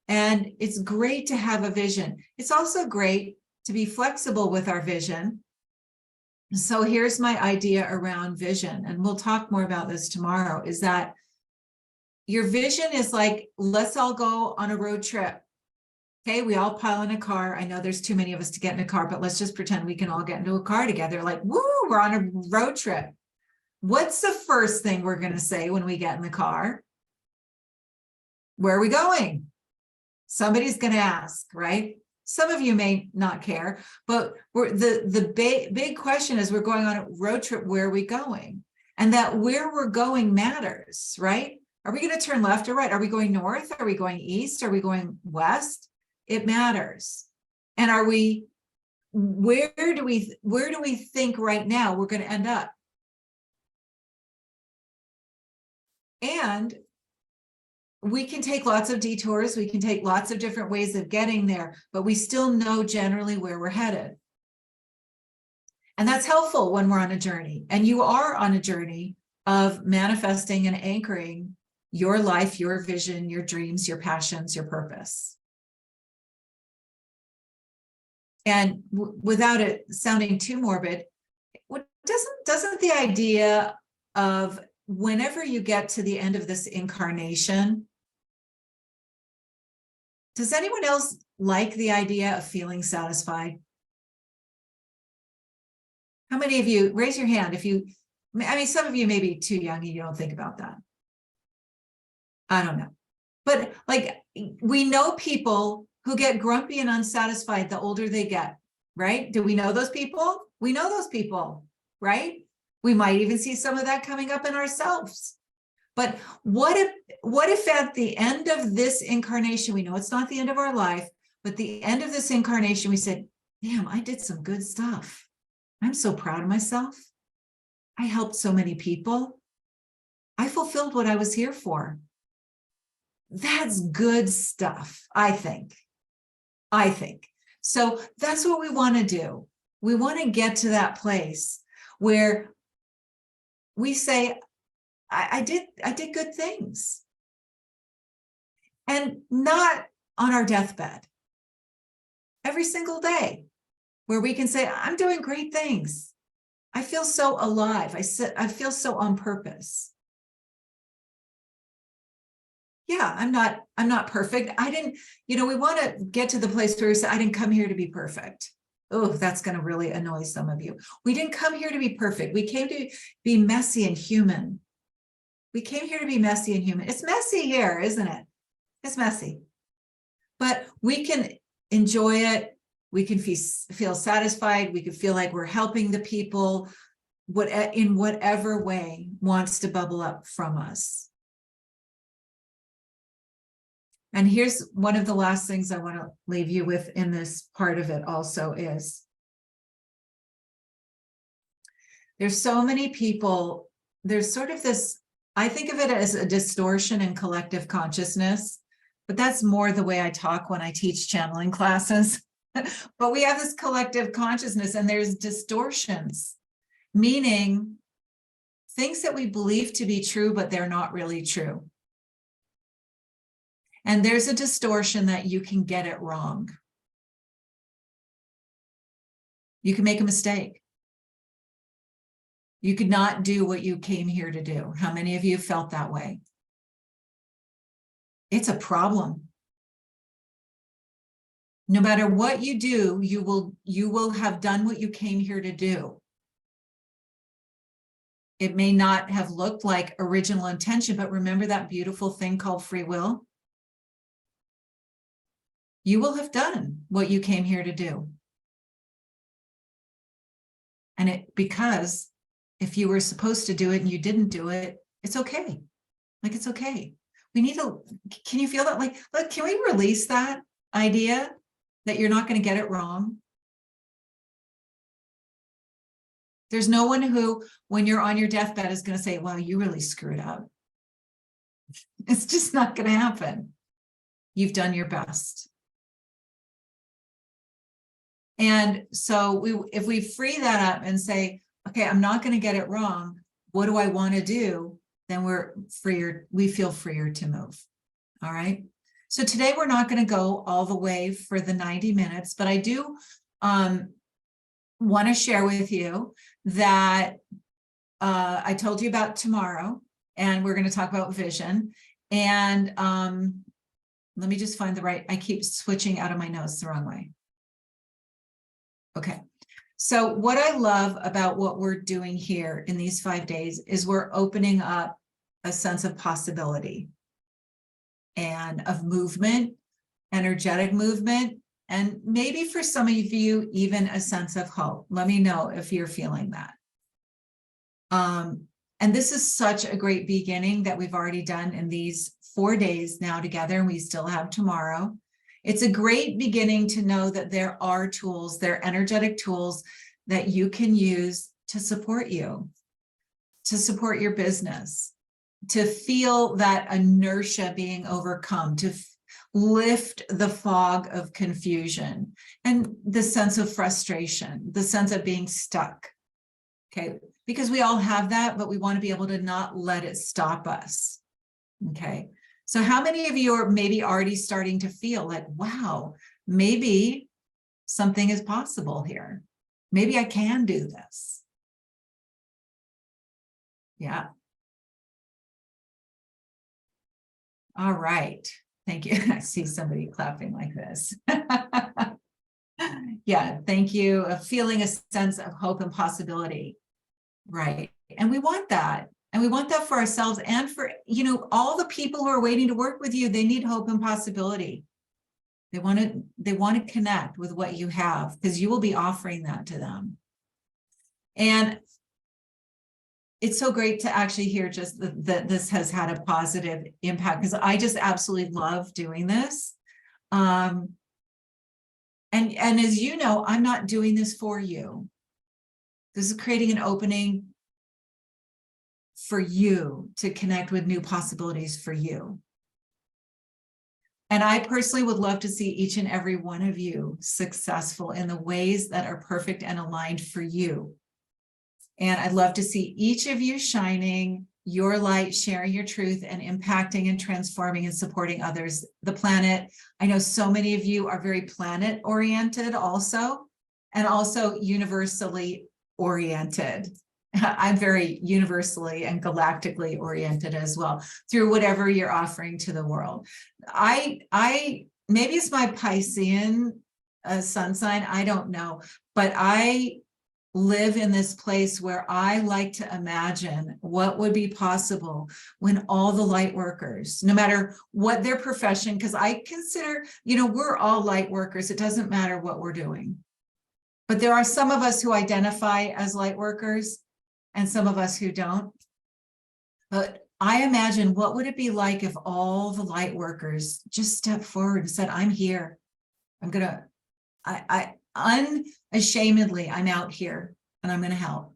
And it's great to have a vision. It's also great to be flexible with our vision. So here's my idea around vision, and we'll talk more about this tomorrow, is that your vision is like, let's all go on a road trip. Okay, we all pile in a car. I know there's too many of us to get in a car, but let's just pretend we can all get into a car together. Like, woo, we're on a road trip. What's the first thing we're going to say when we get in the car? Where are we going? Somebody's going to ask, right? Some of you may not care, but the big question is, we're going on a road trip, where are we going? And that where we're going matters, right? Are we going to turn left or right? Are we going north? Are we going east? Are we going west? It matters. And where do we think right now we're going to end up? And we can take lots of detours, we can take lots of different ways of getting there, but we still know generally where we're headed. And that's helpful when we're on a journey. And you are on a journey of manifesting and anchoring your life, your vision, your dreams, your passions, your purpose. And without it sounding too morbid, doesn't the idea of whenever you get to the end of this incarnation, does anyone else like the idea of feeling satisfied? How many of you, raise your hand if you, I mean, some of you may be too young and you don't think about that. I don't know. But like, we know people who get grumpy and unsatisfied the older they get, right? Do we know those people? We know those people, right? We might even see some of that coming up in ourselves. But what if at the end of this incarnation, we know it's not the end of our life, but the end of this incarnation, we said, damn, I did some good stuff. I'm so proud of myself. I helped so many people. I fulfilled what I was here for. That's good stuff, I think. So that's what we want to do. We want to get to that place where we say, I did good things. And not on our deathbed. Every single day, where we can say, I'm doing great things. I feel so alive. I feel so on purpose. Yeah, I'm not perfect. I didn't, we want to get to the place where we say, I didn't come here to be perfect. Oh, that's going to really annoy some of you. We didn't come here to be perfect. We came to be messy and human. We came here to be messy and human. It's messy here, isn't it? It's messy. But we can enjoy it. We can feel satisfied. We can feel like we're helping the people in whatever way wants to bubble up from us. And here's one of the last things I want to leave you with in this part of it also is there's so many people, there's sort of this, I think of it as a distortion in collective consciousness, but that's more the way I talk when I teach channeling classes. But we have this collective consciousness and there's distortions, meaning things that we believe to be true, but they're not really true. And there's a distortion that you can get it wrong. You can make a mistake. You could not do what you came here to do. How many of you felt that way? It's a problem. No matter what you do, you will have done what you came here to do. It may not have looked like original intention, but remember that beautiful thing called free will? You will have done what you came here to do. And because if you were supposed to do it and you didn't do it, it's okay. Like, it's okay. We need to, can you feel that? Like, look, can we release that idea that you're not going to get it wrong? There's no one who, when you're on your deathbed, is going to say, wow, you really screwed up. It's just not going to happen. You've done your best. And so if we free that up and say, okay, I'm not going to get it wrong. What do I want to do? Then we're freer. We feel freer to move. All right. So today we're not going to go all the way for the 90 minutes, but I do want to share with you that I told you about tomorrow, and we're going to talk about vision. And let me just find the right, I keep switching out of my notes the wrong way. Okay. So what I love about what we're doing here in these 5 days is we're opening up a sense of possibility and of movement, energetic movement, and maybe for some of you, even a sense of hope. Let me know if you're feeling that. And this is such a great beginning that we've already done in these 4 days now together, and we still have tomorrow. It's a great beginning to know that there are tools, there are energetic tools that you can use to support you, to support your business, to feel that inertia being overcome, to lift the fog of confusion and the sense of frustration, the sense of being stuck. Okay, because we all have that, but we want to be able to not let it stop us. Okay, so how many of you are maybe already starting to feel like, wow, maybe something is possible here. Maybe I can do this. Yeah. All right. Thank you. I see somebody clapping like this. Yeah, thank you. Feeling a sense of hope and possibility. Right. And we want that. And we want that for ourselves and for, all the people who are waiting to work with you. They need hope and possibility. They want to connect with what you have, because you will be offering that to them. And it's so great to actually hear just that this has had a positive impact, because I just absolutely love doing this. And as you know, I'm not doing this for you. This is creating an opening for you to connect with new possibilities for you. And I personally would love to see each and every one of you successful in the ways that are perfect and aligned for you. And I'd love to see each of you shining your light, sharing your truth, and impacting and transforming and supporting others, the planet. I know so many of you are very planet oriented also, and also universally oriented. I'm very universally and galactically oriented as well, through whatever you're offering to the world. I maybe it's my Piscean sun sign, I don't know, but I live in this place where I like to imagine what would be possible when all the light workers, no matter what their profession, because I consider, we're all light workers. It doesn't matter what we're doing. But there are some of us who identify as light workers and some of us who don't. But I imagine, what would it be like if all the light workers just stepped forward and said, I'm here. I unashamedly, I'm out here and I'm going to help.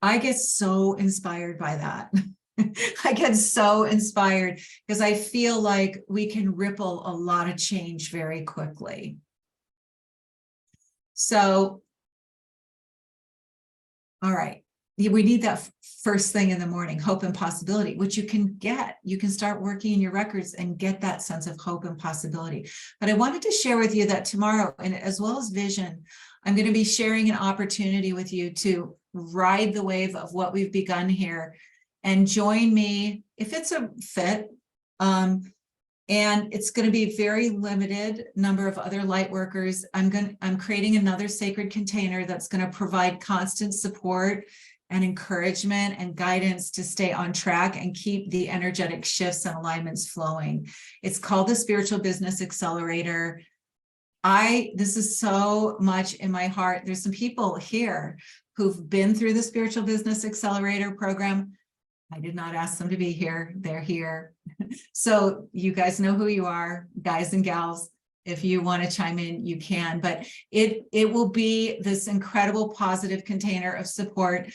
I get so inspired by that. I get so inspired because I feel like we can ripple a lot of change very quickly. So, all right. We need that first thing in the morning, hope and possibility, which you can get. You can start working in your records and get that sense of hope and possibility. But I wanted to share with you that tomorrow, and as well as vision, I'm going to be sharing an opportunity with you to ride the wave of what we've begun here and join me if it's a fit. And it's going to be very limited number of other light workers. I'm creating another sacred container that's going to provide constant support and encouragement and guidance to stay on track and keep the energetic shifts and alignments flowing. It's called the Spiritual Business Accelerator. This is so much in my heart. There's some people here who've been through the Spiritual Business Accelerator program. I did not ask them to be here. They're here. So you guys know who you are, guys and gals. If you want to chime in, you can. But it will be this incredible positive container of support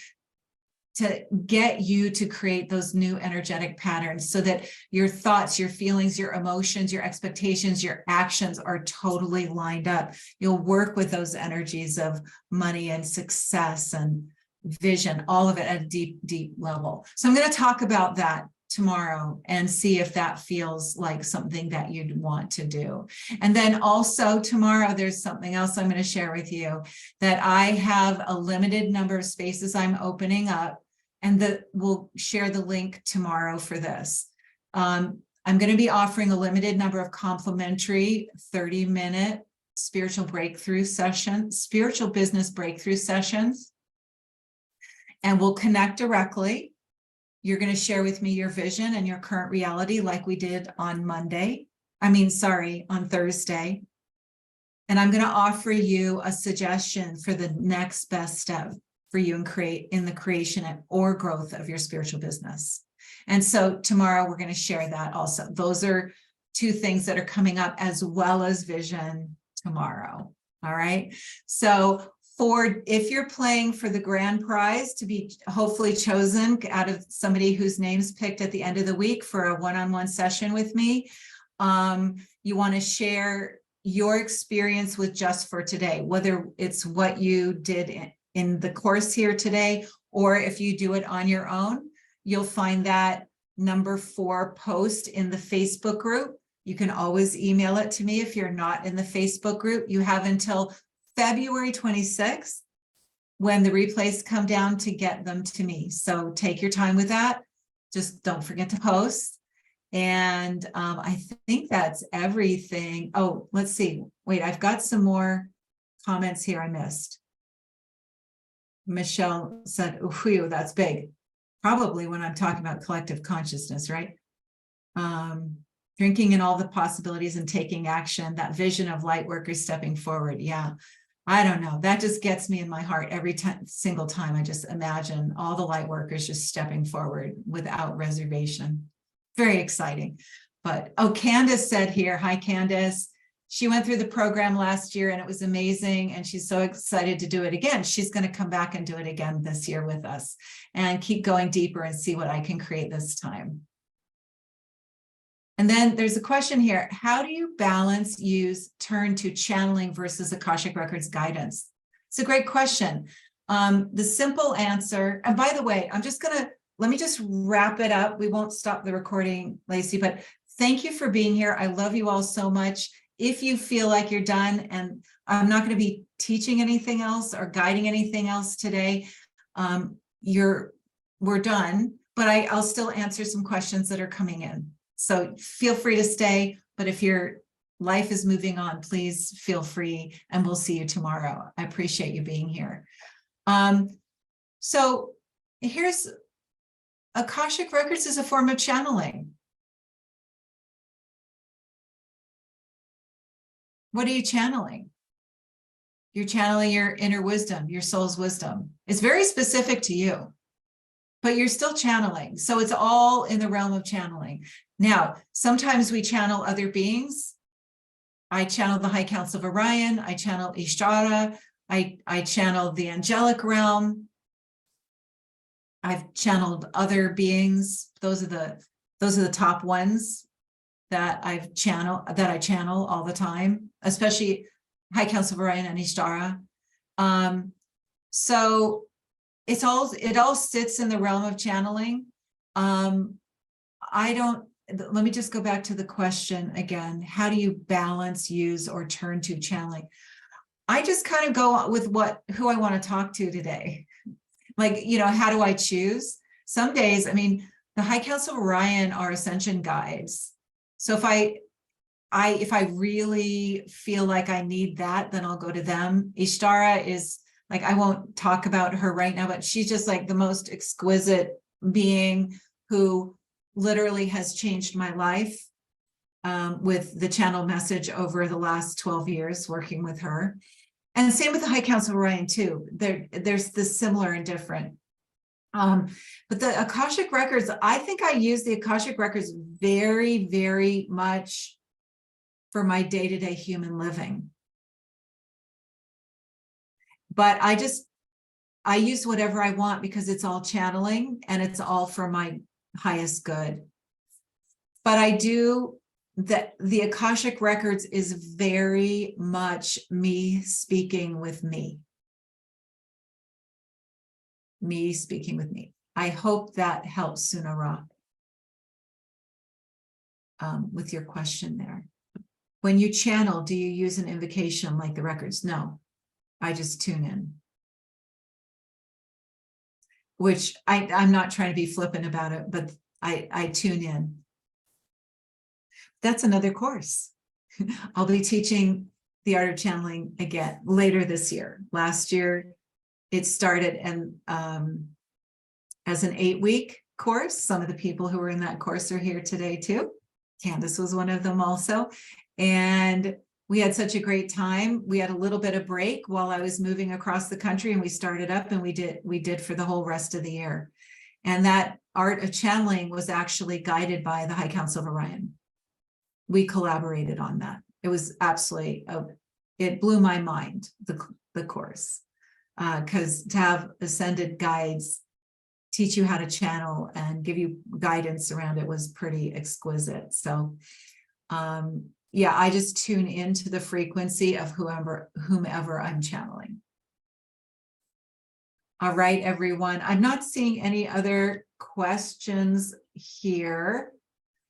to get you to create those new energetic patterns so that your thoughts, your feelings, your emotions, your expectations, your actions are totally lined up. You'll work with those energies of money and success and vision, all of it at a deep, deep level. So I'm going to talk about that tomorrow and see if that feels like something that you'd want to do. And then also tomorrow, there's something else I'm going to share with you, that I have a limited number of spaces I'm opening up, and we'll share the link tomorrow for this. I'm going to be offering a limited number of complimentary 30-minute spiritual business breakthrough sessions. And we'll connect directly. You're going to share with me your vision and your current reality like we did on Thursday. And I'm going to offer you a suggestion for the next best step for you in the creation or growth of your spiritual business. And so tomorrow we're going to share that also. Those are two things that are coming up, as well as vision tomorrow. All right. So if you're playing for the grand prize to be hopefully chosen out of somebody whose name's picked at the end of the week for a one-on-one session with me, you want to share your experience with Just for Today, whether it's what you did in the course here today, or if you do it on your own. You'll find that number 4 post in the Facebook group. You can always email it to me if you're not in the Facebook group. You have until February 26th when the replays come down to get them to me. So take your time with that. Just don't forget to post. And I think that's everything. Oh, let's see. Wait, I've got some more comments here I missed. Michelle said, "Whew, that's big." Probably when I'm talking about collective consciousness, right? Drinking in all the possibilities and taking action, that vision of light workers stepping forward. Yeah, I don't know. That just gets me in my heart every single time. I just imagine all the light workers just stepping forward without reservation. Very exciting. But, oh, Candace said here, hi, Candace. She went through the program last year and it was amazing. And she's so excited to do it again. She's going to come back and do it again this year with us and keep going deeper and see what I can create this time. And then there's a question here. How do you balance, use, turn to channeling versus Akashic Records guidance? It's a great question. The simple answer, and by the way, let me just wrap it up. We won't stop the recording, Lacey, but thank you for being here. I love you all so much. If you feel like you're done, and I'm not going to be teaching anything else or guiding anything else today, we're done, but I'll still answer some questions that are coming in. So feel free to stay, but if your life is moving on, please feel free, and we'll see you tomorrow. I appreciate you being here. So here's Akashic Records is a form of channeling. What are you channeling? You're channeling your inner wisdom, your soul's wisdom. It's very specific to you, but you're still channeling. So it's all in the realm of channeling. Now, sometimes we channel other beings. I channel the High Council of Orion. I channel Ishara. I channel the angelic realm. I've channeled other beings. Those are the top ones that I channel all the time, especially High Council of Orion and Ishara. So it all sits in the realm of channeling. Let me just go back to the question again. How do you balance, use, or turn to channeling? I just kind of go with who I want to talk to today. Like, how do I choose? Some days, I mean, the High Council of Orion are ascension guides. So if I really feel like I need that, then I'll go to them. Ishtara is like, I won't talk about her right now, but she's just like the most exquisite being who literally has changed my life with the channel message over the last 12 years working with her. And same with the High Council of Orion too. There's this similar and different. But the Akashic Records, I think I use the Akashic Records very, very much for my day-to-day human living. But I use whatever I want because it's all channeling and it's all for my highest good. But I do that. The Akashic Records is very much me speaking with me. Me speaking with me. I hope that helps, Sunara, with your question there. When you channel, do you use an invocation like the records? No, I just tune in. Which I'm not trying to be flippant about it, but I tune in. That's another course. I'll be teaching the art of channeling again later this year. Last year, it started as an 8-week course. Some of the people who were in that course are here today too. Candace was one of them also. And we had such a great time. We had a little bit of break while I was moving across the country, and we started up and we did for the whole rest of the year. And that art of channeling was actually guided by the High Council of Orion. We collaborated on that. It was absolutely, it blew my mind, the course. because to have ascended guides teach you how to channel and give you guidance around it was pretty exquisite. So yeah, I just tune into the frequency of whomever I'm channeling. All right, everyone. I'm not seeing any other questions here.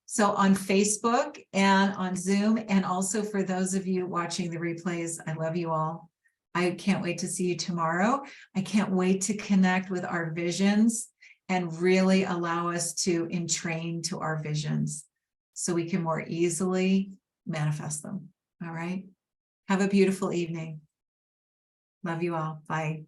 So on Facebook and on Zoom, and also for those of you watching the replays, I love you all. I can't wait to see you tomorrow. I can't wait to connect with our visions and really allow us to entrain to our visions so we can more easily manifest them. All right. Have a beautiful evening. Love you all. Bye.